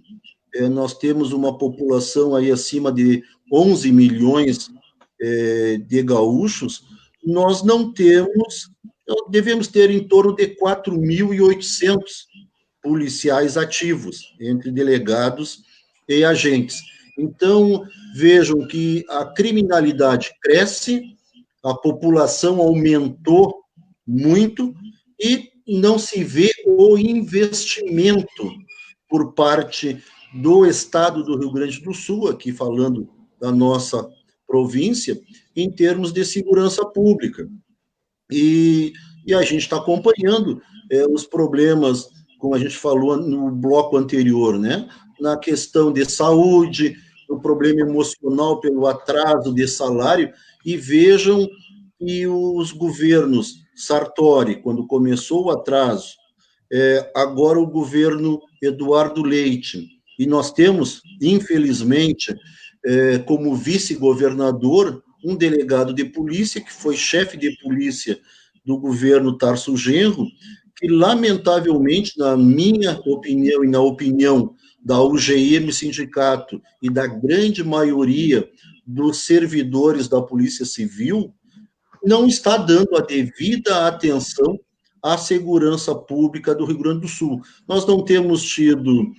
nós temos uma população aí acima de 11 milhões de gaúchos, nós não temos devemos ter em torno de 4.800 policiais ativos, entre delegados e agentes. Então, vejam que a criminalidade cresce, a população aumentou muito e não se vê o investimento por parte do Estado do Rio Grande do Sul, aqui falando da nossa província, em termos de segurança pública. E a gente está acompanhando os problemas, como a gente falou no bloco anterior, né? Na questão de saúde, o problema emocional pelo atraso de salário, e vejam que os governos Sartori, quando começou o atraso, agora o governo Eduardo Leite, e nós temos, infelizmente, como vice-governador, um delegado de polícia, que foi chefe de polícia do governo Tarso Genro, que, lamentavelmente, na minha opinião e na opinião da UGM Sindicato e da grande maioria dos servidores da Polícia Civil, não está dando a devida atenção à segurança pública do Rio Grande do Sul. Nós não temos tido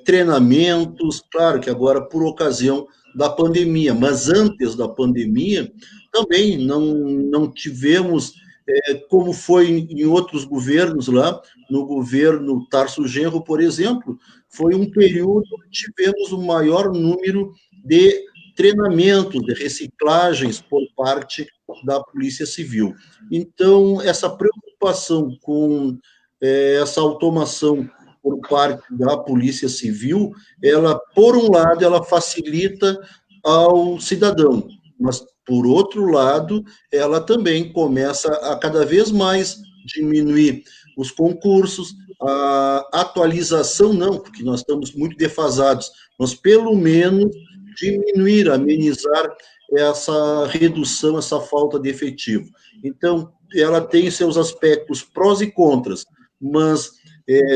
treinamentos, claro que agora por ocasião da pandemia, mas antes da pandemia também não tivemos, como foi em outros governos lá, no governo Tarso Genro, por exemplo, foi um período que tivemos o maior número de treinamentos, de reciclagens por parte da Polícia Civil. Então, essa preocupação com essa automação por parte da Polícia Civil, ela, por um lado, ela facilita ao cidadão, mas, por outro lado, ela também começa a cada vez mais diminuir os concursos, a atualização não, porque nós estamos muito defasados, mas pelo menos diminuir, amenizar essa redução, essa falta de efetivo. Então, ela tem seus aspectos prós e contras, mas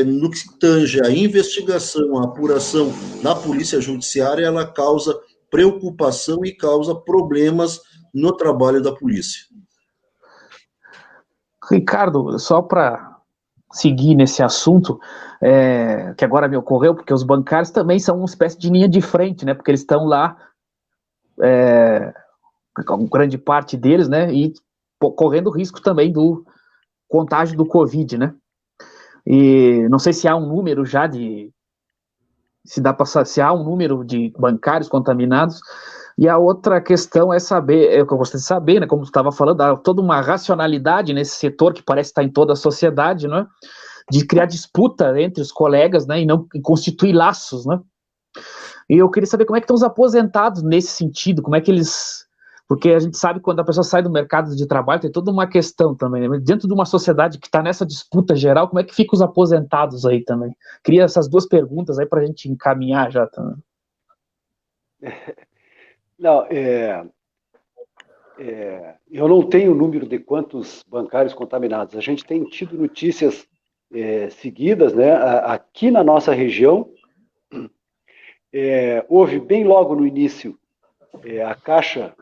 no que tange a investigação, a apuração da Polícia Judiciária, ela causa preocupação e causa problemas no trabalho da polícia. Ricardo, só para seguir nesse assunto, que agora me ocorreu, porque os bancários também são uma espécie de linha de frente, né? Porque eles estão lá, com grande parte deles, né? E correndo risco também do contágio do Covid, né? E não sei se há um número já se há um número de bancários contaminados. E a outra questão é saber, o que eu gostaria de saber, né, como tu estava falando, há toda uma racionalidade nesse setor que parece estar em toda a sociedade, né, de criar disputa entre os colegas, né, e constituir laços, né. E eu queria saber como é que estão os aposentados nesse sentido, como é que eles... Porque a gente sabe que quando a pessoa sai do mercado de trabalho, tem toda uma questão também, né? Dentro de uma sociedade que está nessa disputa geral, como é que ficam os aposentados aí também? Queria essas duas perguntas aí para a gente encaminhar já também. Não, eu não tenho o número de quantos bancários contaminados. A gente tem tido notícias seguidas, né? Aqui na nossa região, houve bem logo no início, a Caixa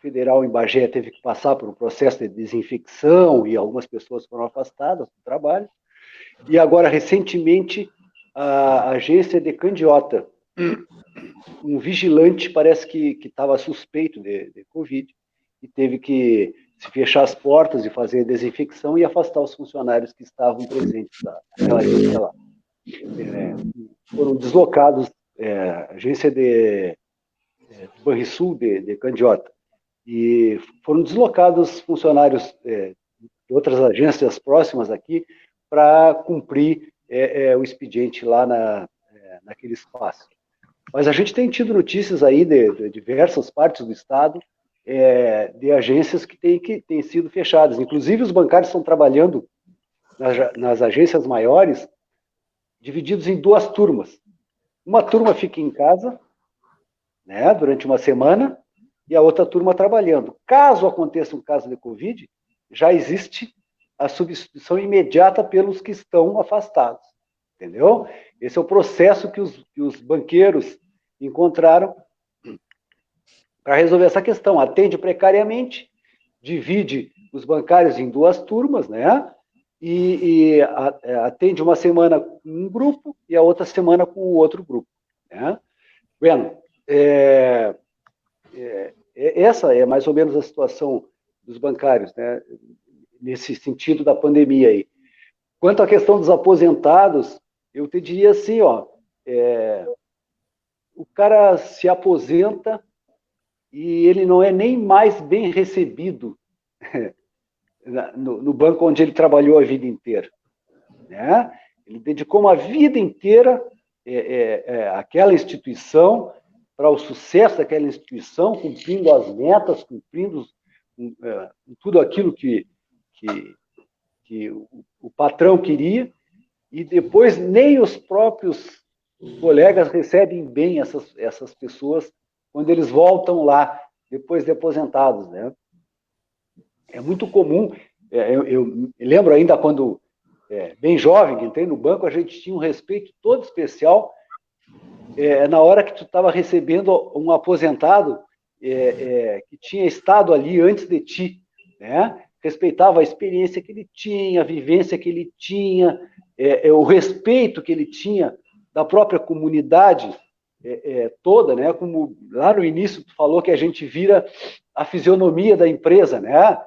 Federal em Bagé teve que passar por um processo de desinfecção e algumas pessoas foram afastadas do trabalho. E agora, recentemente, a agência de Candiota, um vigilante parece que estava suspeito de Covid e teve que se fechar as portas e fazer a desinfecção e afastar os funcionários que estavam presentes naquela agência lá. Foram deslocados, a agência de Banrisul de Candiota, e foram deslocados funcionários de outras agências próximas aqui para cumprir o expediente lá naquele espaço. Mas a gente tem tido notícias aí de diversas partes do estado, de agências que têm sido fechadas. Inclusive, os bancários estão trabalhando nas agências maiores, divididos em duas turmas. Uma turma fica em casa, né, durante uma semana, e a outra turma trabalhando. Caso aconteça um caso de Covid, já existe a substituição imediata pelos que estão afastados, entendeu? Esse é o processo que os banqueiros encontraram para resolver essa questão. Atende precariamente, divide os bancários em 2 turmas, né? E atende uma semana com um grupo e a outra semana com o outro grupo, né? Bueno, essa é mais ou menos a situação dos bancários, né? Nesse sentido da pandemia aí. Quanto à questão dos aposentados, eu te diria assim, ó, o cara se aposenta e ele não é nem mais bem recebido no banco onde ele trabalhou a vida inteira, né? Ele dedicou uma vida inteira àquela instituição, para o sucesso daquela instituição, cumprindo as metas, cumprindo tudo aquilo que o patrão queria, e depois nem os próprios colegas recebem bem essas pessoas quando eles voltam lá, depois de aposentados, né? É muito comum, eu me lembro ainda quando, bem jovem, entrei no banco, a gente tinha um respeito todo especial na hora que tu estava recebendo um aposentado que tinha estado ali antes de ti, né? Respeitava a experiência que ele tinha, a vivência que ele tinha, o respeito que ele tinha da própria comunidade toda, né? Como lá no início tu falou que a gente vira a fisionomia da empresa, né?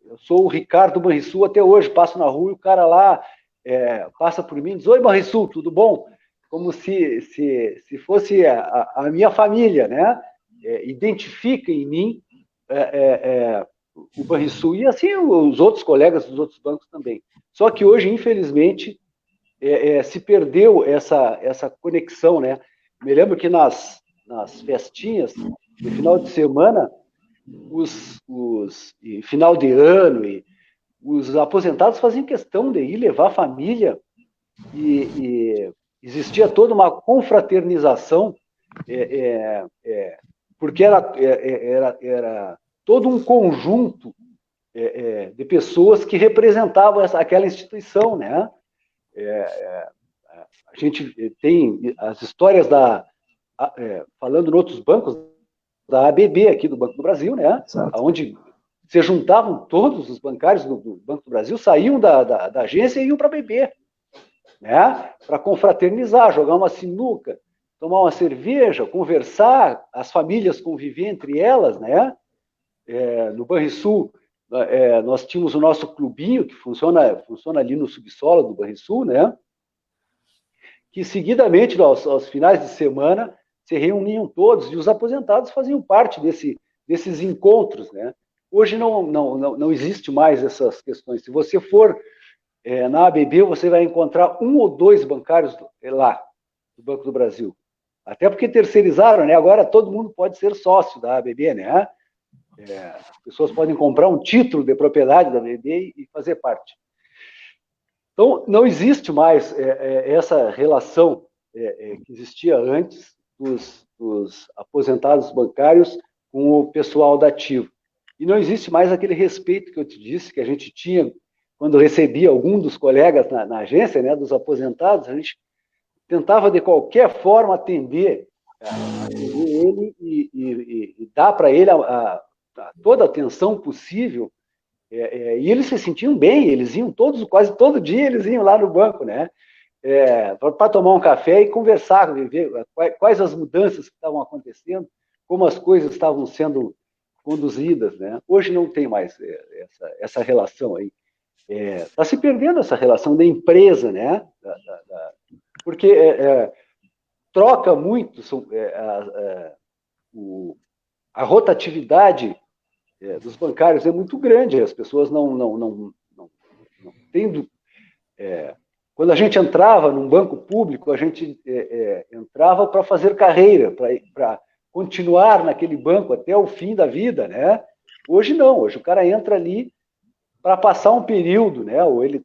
Eu sou o Ricardo Banrisul até hoje, passo na rua e o cara lá passa por mim e diz: oi, Banrisul, tudo bom? Como se fosse a minha família, né? Identifica em mim o Banrisul e assim os outros colegas dos outros bancos também. Só que hoje, infelizmente, se perdeu essa conexão, né? Me lembro que nas festinhas, no final de semana, final de ano, e os aposentados faziam questão de ir levar a família e existia toda uma confraternização, porque era todo um conjunto de pessoas que representavam aquela instituição, né? A gente tem as histórias falando em outros bancos, da ABB aqui do Banco do Brasil, né? Onde se juntavam todos os bancários do Banco do Brasil, saíam da agência e iam para a ABB, né? Para confraternizar, jogar uma sinuca, tomar uma cerveja, conversar, as famílias conviver entre elas, né? No Banrisul, nós tínhamos o nosso clubinho, que funciona ali no subsolo do Banrisul, né? Que seguidamente, aos finais de semana, se reuniam todos, e os aposentados faziam parte desses encontros, né? Hoje não existe mais essas questões. Se você for na ABB, você vai encontrar 1 ou 2 bancários lá, do Banco do Brasil. Até porque terceirizaram, né? Agora todo mundo pode ser sócio da ABB, né? As pessoas podem comprar um título de propriedade da ABB e fazer parte. Então, não existe mais essa relação que existia antes dos aposentados bancários com o pessoal da ativa. E não existe mais aquele respeito que eu te disse, que a gente tinha quando recebia algum dos colegas na agência, né, dos aposentados, a gente tentava de qualquer forma atender ele e dar para ele toda a atenção possível. E eles se sentiam bem, eles iam quase todo dia eles iam lá no banco, né? Para tomar um café e conversar, ver quais as mudanças que estavam acontecendo, como as coisas estavam sendo conduzidas, né? Hoje não tem mais essa relação aí. Está se perdendo essa relação da empresa, né? Porque troca muito a rotatividade dos bancários é muito grande, as pessoas não têm... Quando a gente entrava num banco público, a gente entrava para fazer carreira, para continuar naquele banco até o fim da vida, né? Hoje não, hoje o cara entra ali para passar um período, né? Ou ele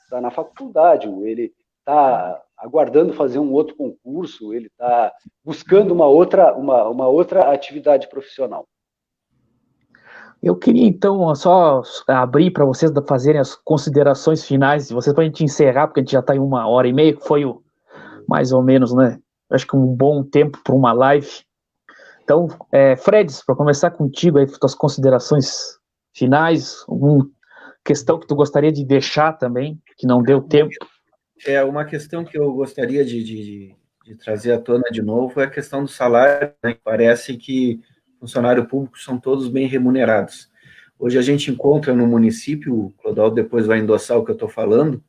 está na faculdade, ou ele está aguardando fazer um outro concurso, ou ele está buscando uma outra atividade profissional. Eu queria, então, só abrir para vocês fazerem as considerações finais de vocês, para a gente encerrar, porque a gente já está em 1h30, que foi mais ou menos, né? Acho que um bom tempo para uma live. Então, Fred, para começar contigo, aí, tuas considerações finais, alguma questão que tu gostaria de deixar também, que não deu tempo? Uma questão que eu gostaria de trazer à tona de novo é a questão do salário, né? Parece que funcionários públicos são todos bem remunerados. Hoje a gente encontra no município, o Clodoaldo depois vai endossar o que eu estou falando,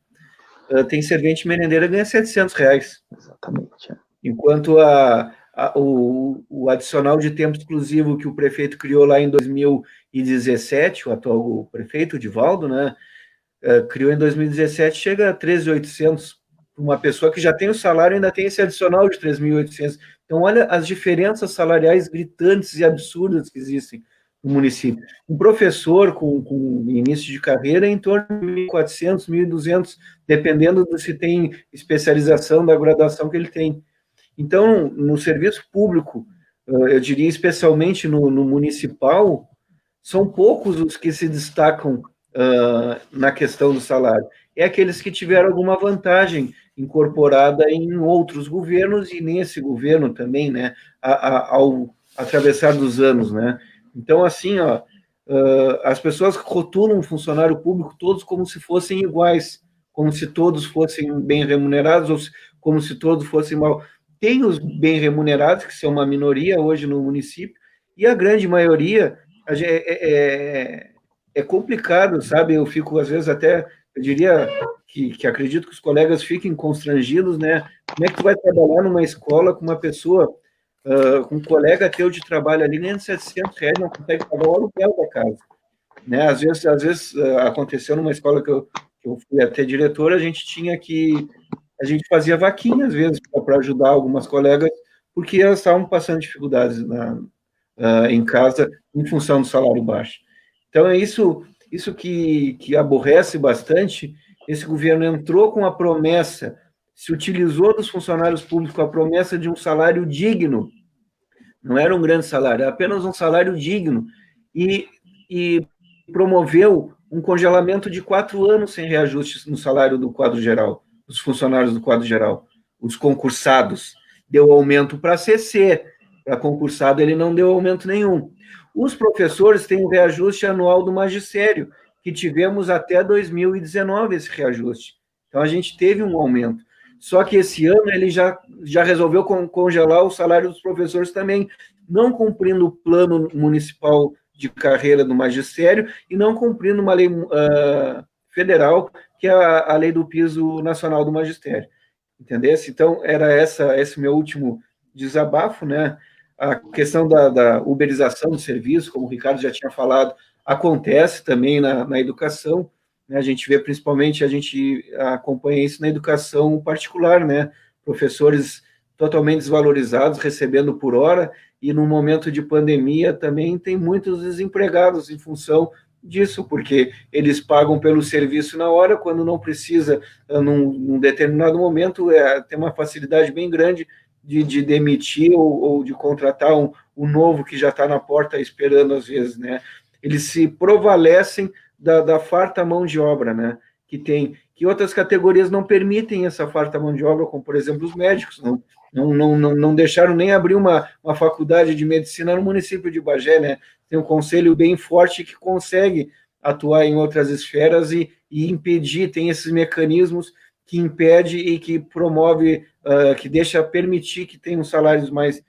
tem servente merendeira que ganha R$700. Exatamente. Enquanto o adicional de tempo exclusivo que o prefeito criou lá em 2017, o atual prefeito, Divaldo, né, criou em 2017, chega a 13.800. Uma pessoa que já tem o salário ainda tem esse adicional de 3.800. Então, olha as diferenças salariais gritantes e absurdas que existem no município. Um professor com início de carreira é em torno de 1.400, 1.200, dependendo de se tem especialização da graduação que ele tem. Então, no serviço público, eu diria especialmente no municipal, são poucos os que se destacam na questão do salário. É aqueles que tiveram alguma vantagem incorporada em outros governos e nesse governo também, né, ao atravessar dos anos, né. Então, assim, as pessoas rotulam o funcionário público todos como se fossem iguais, como se todos fossem bem remunerados ou como se todos fossem mal. Tem os bem remunerados, que são uma minoria hoje no município, e a grande maioria é complicado, sabe? Eu fico, às vezes, eu diria que acredito que os colegas fiquem constrangidos, né? Como é que tu vai trabalhar numa escola com uma pessoa, com um colega teu de trabalho ali, ganhando R$700, não consegue pagar o aluguel da casa, né? Às vezes aconteceu numa escola que eu fui até diretor, a gente fazia vaquinha, às vezes, para ajudar algumas colegas, porque elas estavam passando dificuldades em casa em função do salário baixo. Então, é isso que aborrece bastante. Esse governo entrou com a promessa, se utilizou dos funcionários públicos com a promessa de um salário digno. Não era um grande salário, era apenas um salário digno. E promoveu um congelamento de 4 anos sem reajustes no salário do quadro geral, dos funcionários do quadro geral, os concursados. Deu aumento para CC, para concursado ele não deu aumento nenhum. Os professores têm o reajuste anual do magistério, que tivemos até 2019 esse reajuste. Então, a gente teve um aumento. Só que esse ano ele já resolveu congelar o salário dos professores também, não cumprindo o plano municipal de carreira do magistério e não cumprindo uma lei federal, que é a lei do piso nacional do magistério. Entendeu? Então, era esse meu último desabafo, né? A questão da uberização do serviço, como o Ricardo já tinha falado, acontece também na educação, né? A gente vê principalmente, a gente acompanha isso na educação particular, né? Professores totalmente desvalorizados, recebendo por hora, e no momento de pandemia também tem muitos desempregados em função disso, porque eles pagam pelo serviço na hora, quando não precisa, num determinado momento, tem uma facilidade bem grande de demitir ou de contratar um novo que já está na porta esperando, às vezes, né? Eles se provalecem da farta mão de obra, né? Que outras categorias não permitem essa farta mão de obra, como, por exemplo, os médicos, não deixaram nem abrir uma faculdade de medicina no município de Bagé, né? Tem um conselho bem forte que consegue atuar em outras esferas e impedir, tem esses mecanismos que impede e que promove, que deixa permitir que tenham salários mais,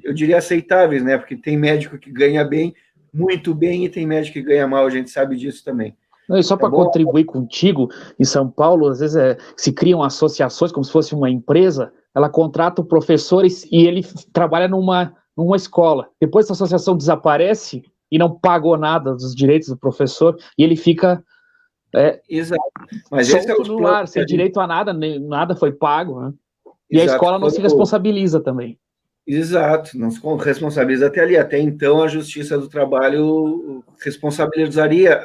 eu diria, aceitáveis, né? Porque tem médico que ganha bem, muito bem, e tem médico que ganha mal, a gente sabe disso também. Não, e só para contribuir contigo, em São Paulo, às vezes se criam associações como se fosse uma empresa, ela contrata professores e ele trabalha numa escola. Depois essa associação desaparece e não pagou nada dos direitos do professor, e ele fica exato. Mas esse é no ar, sem direito a nada, nada foi pago, né? E exato. A escola não se responsabiliza também. Exato, não se responsabiliza até ali. Até então, a Justiça do Trabalho responsabilizaria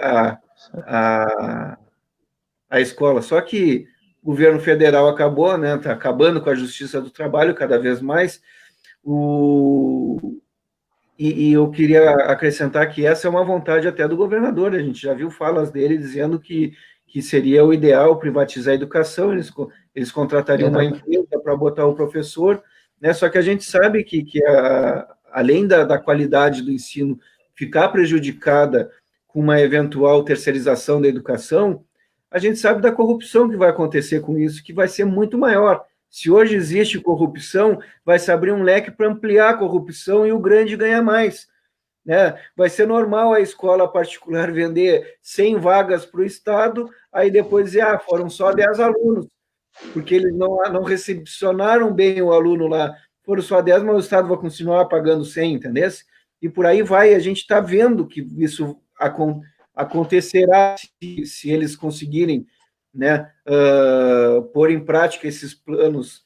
a escola. Só que o governo federal acabou, né? Está acabando com a Justiça do Trabalho cada vez mais. E eu queria acrescentar que essa é uma vontade até do governador. A gente já viu falas dele dizendo que seria o ideal privatizar a educação, eles contratariam uma empresa para botar o professor, né? Só que a gente sabe que além da qualidade do ensino ficar prejudicada com uma eventual terceirização da educação, a gente sabe da corrupção que vai acontecer com isso, que vai ser muito maior. Se hoje existe corrupção, vai se abrir um leque para ampliar a corrupção e o grande ganhar mais. Né? Vai ser normal a escola particular vender 100 vagas para o Estado, aí depois dizer, foram só 10 alunos, porque eles não recepcionaram bem o aluno lá. Foram só 10, mas o Estado vai continuar pagando 100, entendeu? E por aí vai, a gente está vendo que isso acontecerá se eles conseguirem, né, pôr em prática esses planos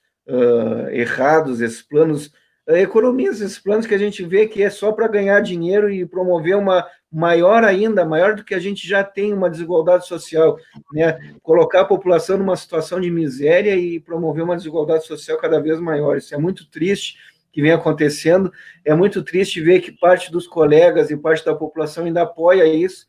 errados, esses planos economias, esses planos que a gente vê que é só para ganhar dinheiro e promover uma maior do que a gente já tem, uma desigualdade social, né? Colocar a população numa situação de miséria e promover uma desigualdade social cada vez maior. Isso é muito triste que vem acontecendo, é muito triste ver que parte dos colegas e parte da população ainda apoia isso.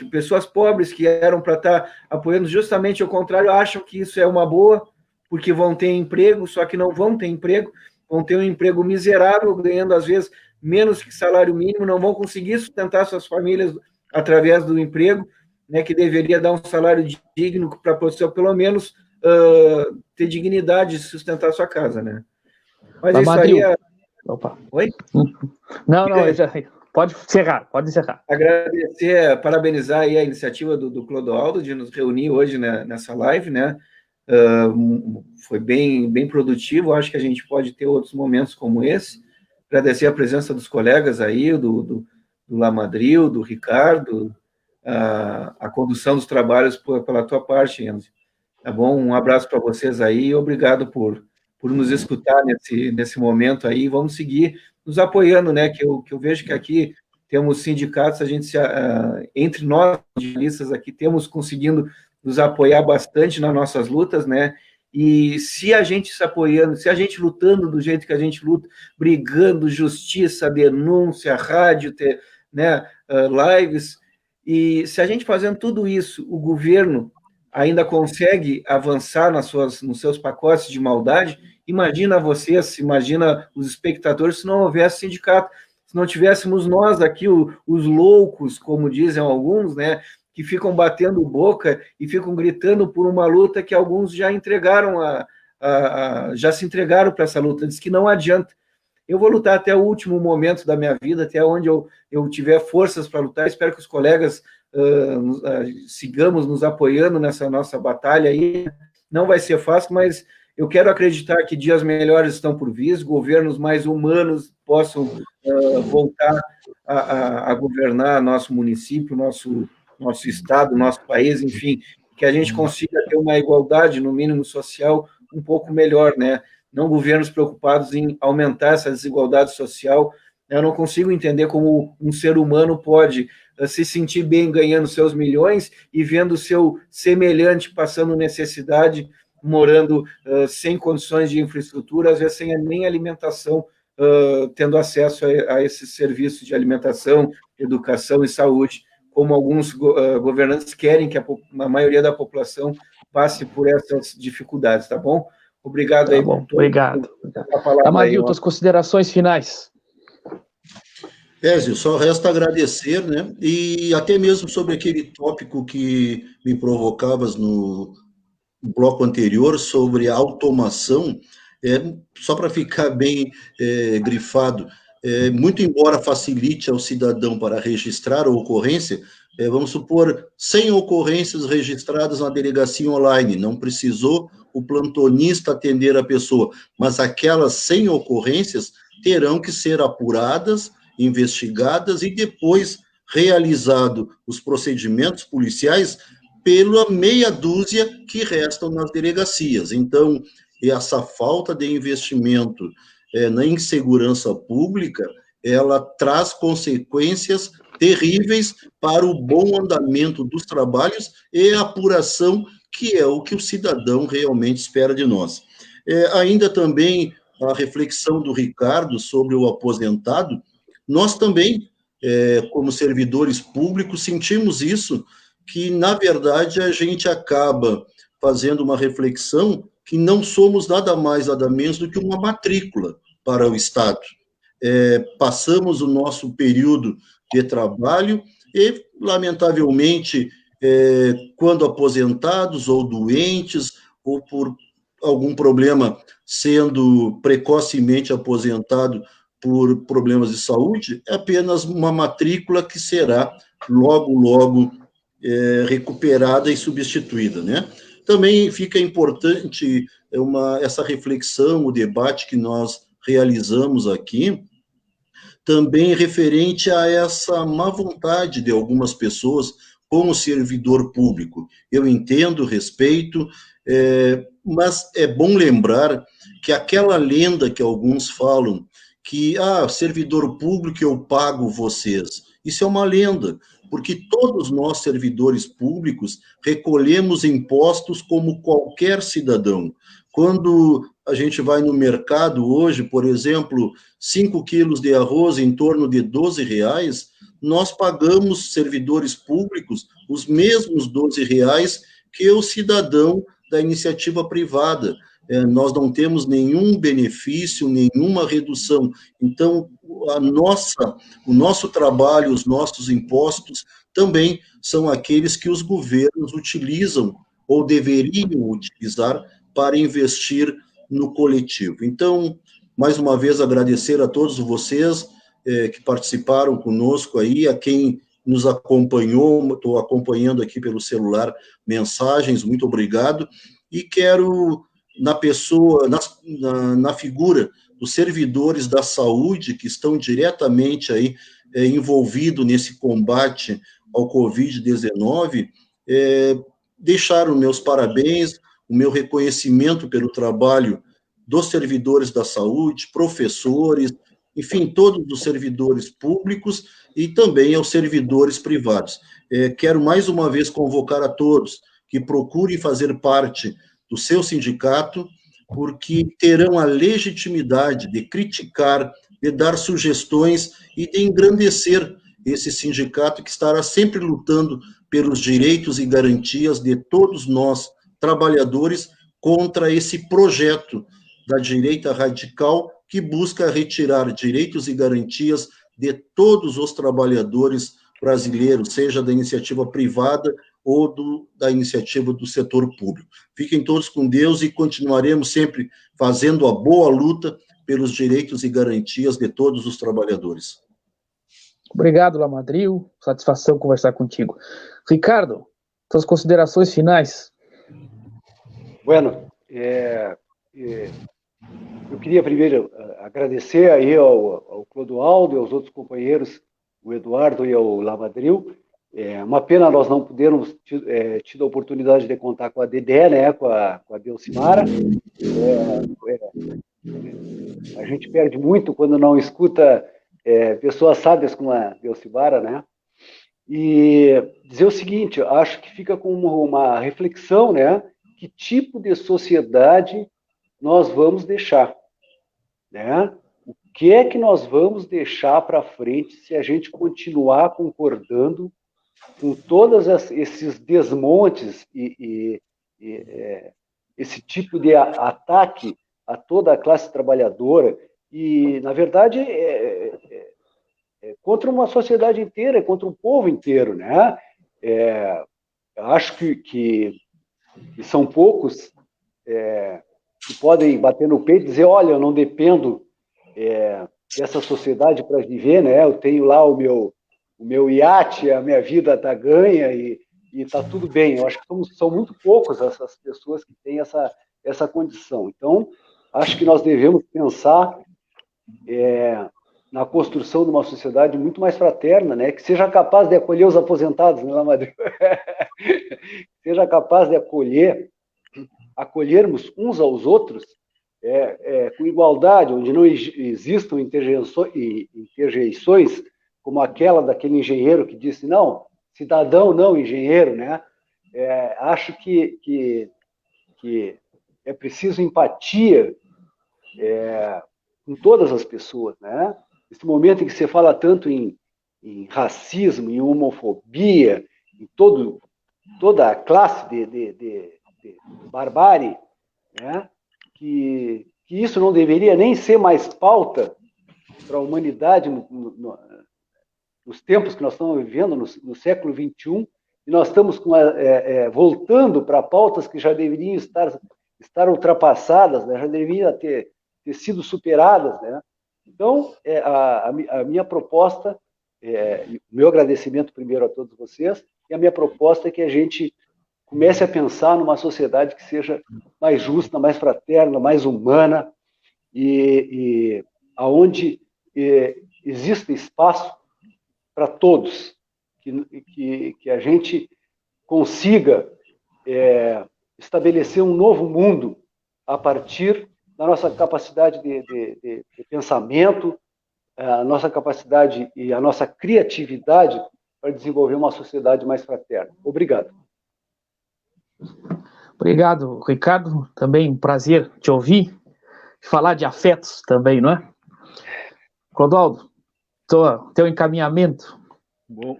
Pessoas pobres que eram para estar apoiando justamente ao contrário, acham que isso é uma boa, porque vão ter emprego, só que não vão ter emprego, vão ter um emprego miserável, ganhando às vezes menos que salário mínimo, não vão conseguir sustentar suas famílias através do emprego, né, que deveria dar um salário digno para a pessoa, pelo menos, ter dignidade de sustentar sua casa, né? Mas isso aí é... Opa. Oi? Não, pode encerrar. Agradecer, parabenizar aí a iniciativa do Clodoaldo de nos reunir hoje, né, nessa live, né? Foi bem produtivo, acho que a gente pode ter outros momentos como esse. Agradecer a presença dos colegas aí, do Lamadril, do Ricardo, a condução dos trabalhos pela tua parte, Enzo. Tá bom? Um abraço para vocês aí, obrigado por nos escutar nesse momento aí, vamos seguir nos apoiando, né, que eu vejo que aqui temos sindicatos, a gente entre nós, jornalistas aqui, temos conseguindo nos apoiar bastante nas nossas lutas, né, e se a gente se apoiando, se a gente lutando do jeito que a gente luta, brigando, justiça, denúncia, rádio, né, lives, e se a gente fazendo tudo isso, o governo ainda consegue avançar nos seus pacotes de maldade, imagina os espectadores, se não houvesse sindicato, se não tivéssemos nós aqui, os loucos, como dizem alguns, né, que ficam batendo boca e ficam gritando por uma luta que alguns já entregaram, já se entregaram para essa luta, diz que não adianta. Eu vou lutar até o último momento da minha vida, até onde eu tiver forças para lutar, espero que os colegas sigamos nos apoiando nessa nossa batalha aí. Não vai ser fácil, mas eu quero acreditar que dias melhores estão por vir, governos mais humanos possam voltar a governar nosso município, nosso estado, nosso país, enfim, que a gente consiga ter uma igualdade, no mínimo social, um pouco melhor, né? Não governos preocupados em aumentar essa desigualdade social. Eu não consigo entender como um ser humano pode se sentir bem ganhando seus milhões e vendo o seu semelhante passando necessidade, morando sem condições de infraestrutura, às vezes sem nem alimentação, tendo acesso a esses serviços de alimentação, educação e saúde, como alguns governantes querem que a maioria da população passe por essas dificuldades, tá bom? Obrigado aí. Bom, obrigado. Amadil, tuas considerações finais. Ézio, só resta agradecer, né? E até mesmo sobre aquele tópico que me provocavas no bloco anterior sobre a automação, só para ficar bem grifado, muito embora facilite ao cidadão para registrar a ocorrência, vamos supor, 100 ocorrências registradas na delegacia online, não precisou o plantonista atender a pessoa, mas aquelas 100 ocorrências terão que ser apuradas, investigadas e depois realizado os procedimentos policiais pela meia dúzia que restam nas delegacias. Então, essa falta de investimento na insegurança pública, ela traz consequências terríveis para o bom andamento dos trabalhos e a apuração, que é o que o cidadão realmente espera de nós. Ainda também a reflexão do Ricardo sobre o aposentado, nós também, como servidores públicos, sentimos isso, que, na verdade, a gente acaba fazendo uma reflexão que não somos nada mais, nada menos do que uma matrícula para o Estado. passamos o nosso período de trabalho e, lamentavelmente, quando aposentados ou doentes, ou por algum problema sendo precocemente aposentado por problemas de saúde, é apenas uma matrícula que será logo recuperada e substituída, né? Também fica importante essa reflexão, o debate que nós realizamos aqui, também referente a essa má vontade de algumas pessoas com o servidor público. Eu entendo, respeito, mas é bom lembrar que aquela lenda que alguns falam, que, servidor público, eu pago vocês. Isso é uma lenda, porque todos nós, servidores públicos, recolhemos impostos como qualquer cidadão. Quando a gente vai no mercado hoje, por exemplo, 5 quilos de arroz em torno de R$12, nós pagamos, servidores públicos, os mesmos R$12 que o cidadão da iniciativa privada. Nós não temos nenhum benefício, nenhuma redução. Então, o nosso trabalho, os nossos impostos também são aqueles que os governos utilizam ou deveriam utilizar para investir no coletivo. Então, mais uma vez, agradecer a todos vocês que participaram conosco aí, a quem nos acompanhou, estou acompanhando aqui pelo celular mensagens, muito obrigado, e quero, na figura dos servidores da saúde, que estão diretamente aí envolvidos nesse combate ao Covid-19, deixar os meus parabéns, o meu reconhecimento pelo trabalho dos servidores da saúde, professores, enfim, todos os servidores públicos e também aos servidores privados. Quero mais uma vez convocar a todos que procurem fazer parte do seu sindicato, porque terão a legitimidade de criticar, de dar sugestões e de engrandecer esse sindicato que estará sempre lutando pelos direitos e garantias de todos nós, trabalhadores, contra esse projeto da direita radical que busca retirar direitos e garantias de todos os trabalhadores brasileiros, seja da iniciativa privada ou da iniciativa do setor público. Fiquem todos com Deus e continuaremos sempre fazendo a boa luta pelos direitos e garantias de todos os trabalhadores. Obrigado, Lamadril. Satisfação conversar contigo. Ricardo, suas considerações finais. Bueno, eu queria primeiro agradecer aí ao Clodoaldo e aos outros companheiros, o Eduardo e ao Lamadril. Uma pena nós não podermos tido a oportunidade de contar com a Dedé, né, com a Delcimara. A gente perde muito quando não escuta pessoas sábias como a Delcimara, né? E dizer o seguinte, acho que fica com uma reflexão, né? Que tipo de sociedade nós vamos deixar, né? O que é que nós vamos deixar para frente se a gente continuar concordando com todos esses desmontes e esse tipo de ataque a toda a classe trabalhadora e, na verdade, contra uma sociedade inteira, contra um povo inteiro, né? Acho que são poucos que podem bater no peito e dizer, olha, eu não dependo dessa sociedade para viver, né? Eu tenho lá o meu iate, a minha vida está ganha e está tudo bem. Eu acho que são muito poucos essas pessoas que têm essa condição. Então, acho que nós devemos pensar na construção de uma sociedade muito mais fraterna, né? Que seja capaz de acolher os aposentados, né, Lamadril? Seja capaz de acolhermos uns aos outros com igualdade, onde não existam interjeições como aquela daquele engenheiro que disse, não, cidadão não engenheiro, né? Acho que é preciso empatia com todas as pessoas, né? Nesse momento em que se fala tanto em racismo, em homofobia, em toda a classe de barbárie, né? Que isso não deveria nem ser mais pauta para a humanidade nos tempos que nós estamos vivendo, no século XXI, e nós estamos voltando para pautas que já deveriam estar ultrapassadas, né? Já deveriam ter sido superadas, né? Então, a minha proposta, o meu agradecimento primeiro a todos vocês, e a minha proposta é que a gente comece a pensar numa sociedade que seja mais justa, mais fraterna, mais humana, e aonde exista espaço para todos, que a gente consiga estabelecer um novo mundo a partir da nossa capacidade de pensamento, a nossa capacidade e a nossa criatividade para desenvolver uma sociedade mais fraterna. Obrigado. Obrigado, Ricardo. Também um prazer te ouvir. Falar de afetos também, não é? Clodoaldo, teu encaminhamento. Bom,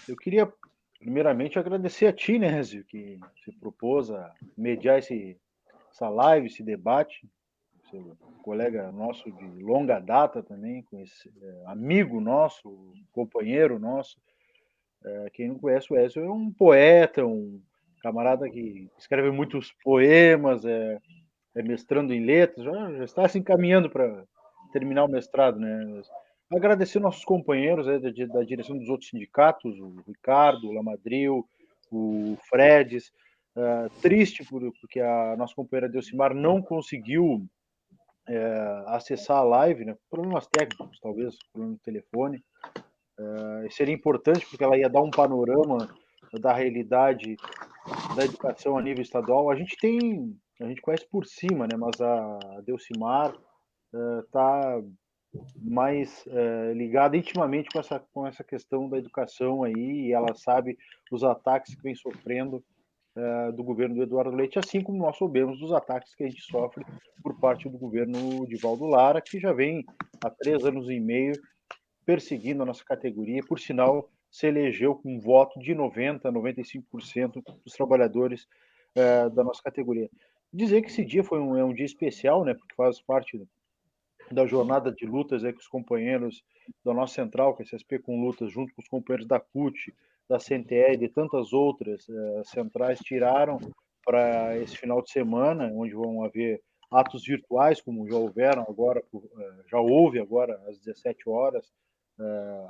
eu queria primeiramente agradecer a ti, né, Ezio, que se propôs a mediar essa live, esse debate. Seu colega nosso de longa data também, amigo nosso, companheiro nosso. Quem não conhece o Ezio é um poeta, um camarada que escreve muitos poemas, é mestrando em letras, já está se encaminhando para terminar o mestrado, né? Agradecer nossos companheiros da direção dos outros sindicatos, o Ricardo, o Lamadril, o Fredes. Triste porque a nossa companheira Delcimar não conseguiu acessar a live, né? Problemas técnicos, talvez, problema do telefone. Seria importante porque ela ia dar um panorama da realidade da educação a nível estadual. A gente conhece por cima, né? Mas a Delcimar está mais ligada intimamente com essa questão da educação aí, e ela sabe os ataques que vem sofrendo do governo do Eduardo Leite, assim como nós soubemos dos ataques que a gente sofre por parte do governo de Valdo Lara, que já vem há 3 anos e meio perseguindo a nossa categoria. Por sinal, se elegeu com um voto de 90% a 95% dos trabalhadores da nossa categoria. Dizer que esse dia é um dia especial, né, porque faz parte da jornada de lutas que os companheiros da nossa central, que é a CSP com Lutas, junto com os companheiros da CUT, da CNTE e de tantas outras centrais, tiraram para esse final de semana, onde vão haver atos virtuais, como já houve agora às 17 horas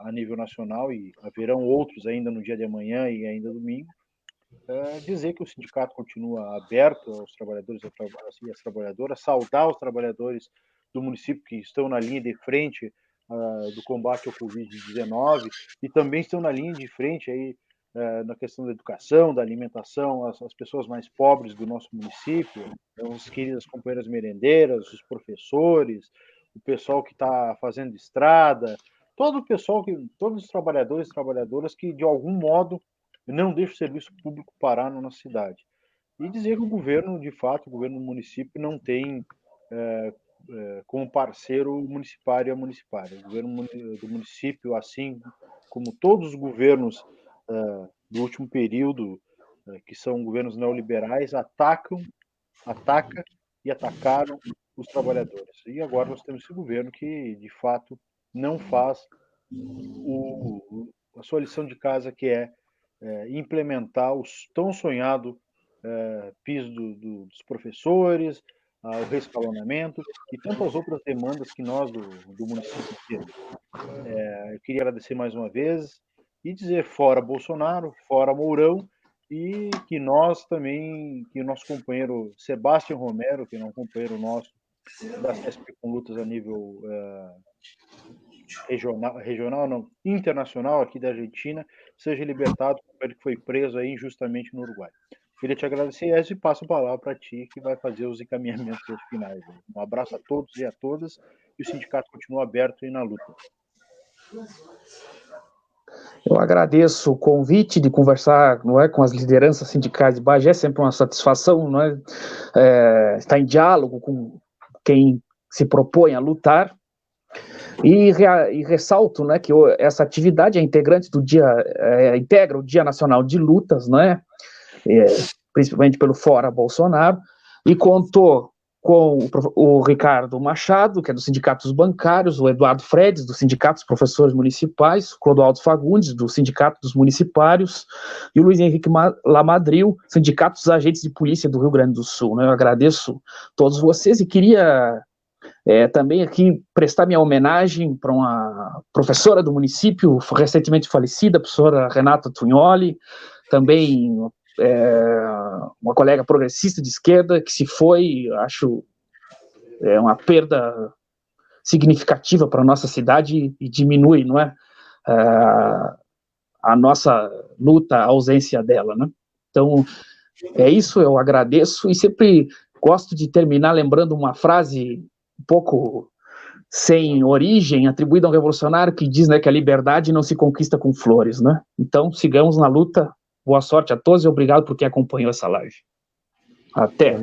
a nível nacional, e haverão outros ainda no dia de amanhã e ainda domingo. Dizer que o sindicato continua aberto aos trabalhadores e às trabalhadoras, saudar os trabalhadores do município que estão na linha de frente do combate ao Covid-19 e também estão na linha de frente aí na questão da educação, da alimentação, as pessoas mais pobres do nosso município, as queridas companheiras merendeiras, os professores, o pessoal que está fazendo estrada, todo o pessoal, todos os trabalhadores e trabalhadoras que de algum modo não deixa o serviço público parar na nossa cidade. E dizer que o governo, de fato, o governo do município não tem como parceiro o municipário e a municipária. O governo do município, assim como todos os governos do último período, que são governos neoliberais, ataca e atacaram os trabalhadores. E agora nós temos esse governo que, de fato, não faz a sua lição de casa, que é implementar o tão sonhado piso dos professores, o rescalonamento e tantas outras demandas que nós do município temos. Eu queria agradecer mais uma vez e dizer fora Bolsonaro, fora Mourão, e que nós também, que o nosso companheiro Sebastião Romero, que é um companheiro nosso da CSP com Lutas a nível regional não, internacional aqui da Argentina, seja libertado, ele que foi preso aí injustamente no Uruguai. Queria te agradecer, Ezio, e passo a palavra para ti, que vai fazer os encaminhamentos finais. Um abraço a todos e a todas, e o sindicato continua aberto e na luta. Eu agradeço o convite de conversar, não é, com as lideranças sindicais de Bagé, é sempre uma satisfação, não é, estar em diálogo com quem se propõe a lutar. E ressalto, né, que essa atividade é integrante do integra o Dia Nacional de Lutas, né, principalmente pelo Fora Bolsonaro, e contou com o Ricardo Machado, que é do Sindicato dos Bancários, o Eduardo Fredes, do Sindicato dos Professores Municipais, o Clodoaldo Fagundes, do Sindicato dos Municipários, e o Luiz Henrique Lamadril, Sindicato dos Agentes de Polícia do Rio Grande do Sul. Né? Eu agradeço a todos vocês e queria também aqui prestar minha homenagem para uma professora do município, recentemente falecida, a professora Renata Tugnoli, também uma colega progressista de esquerda que se foi, acho uma perda significativa para a nossa cidade e diminui, não é, a nossa luta, a ausência dela, né? Então, é isso, eu agradeço e sempre gosto de terminar lembrando uma frase um pouco sem origem, atribuída a um revolucionário que diz, né, que a liberdade não se conquista com flores, né? Então, sigamos na luta. Boa sorte a todos e obrigado por quem acompanhou essa live. Até.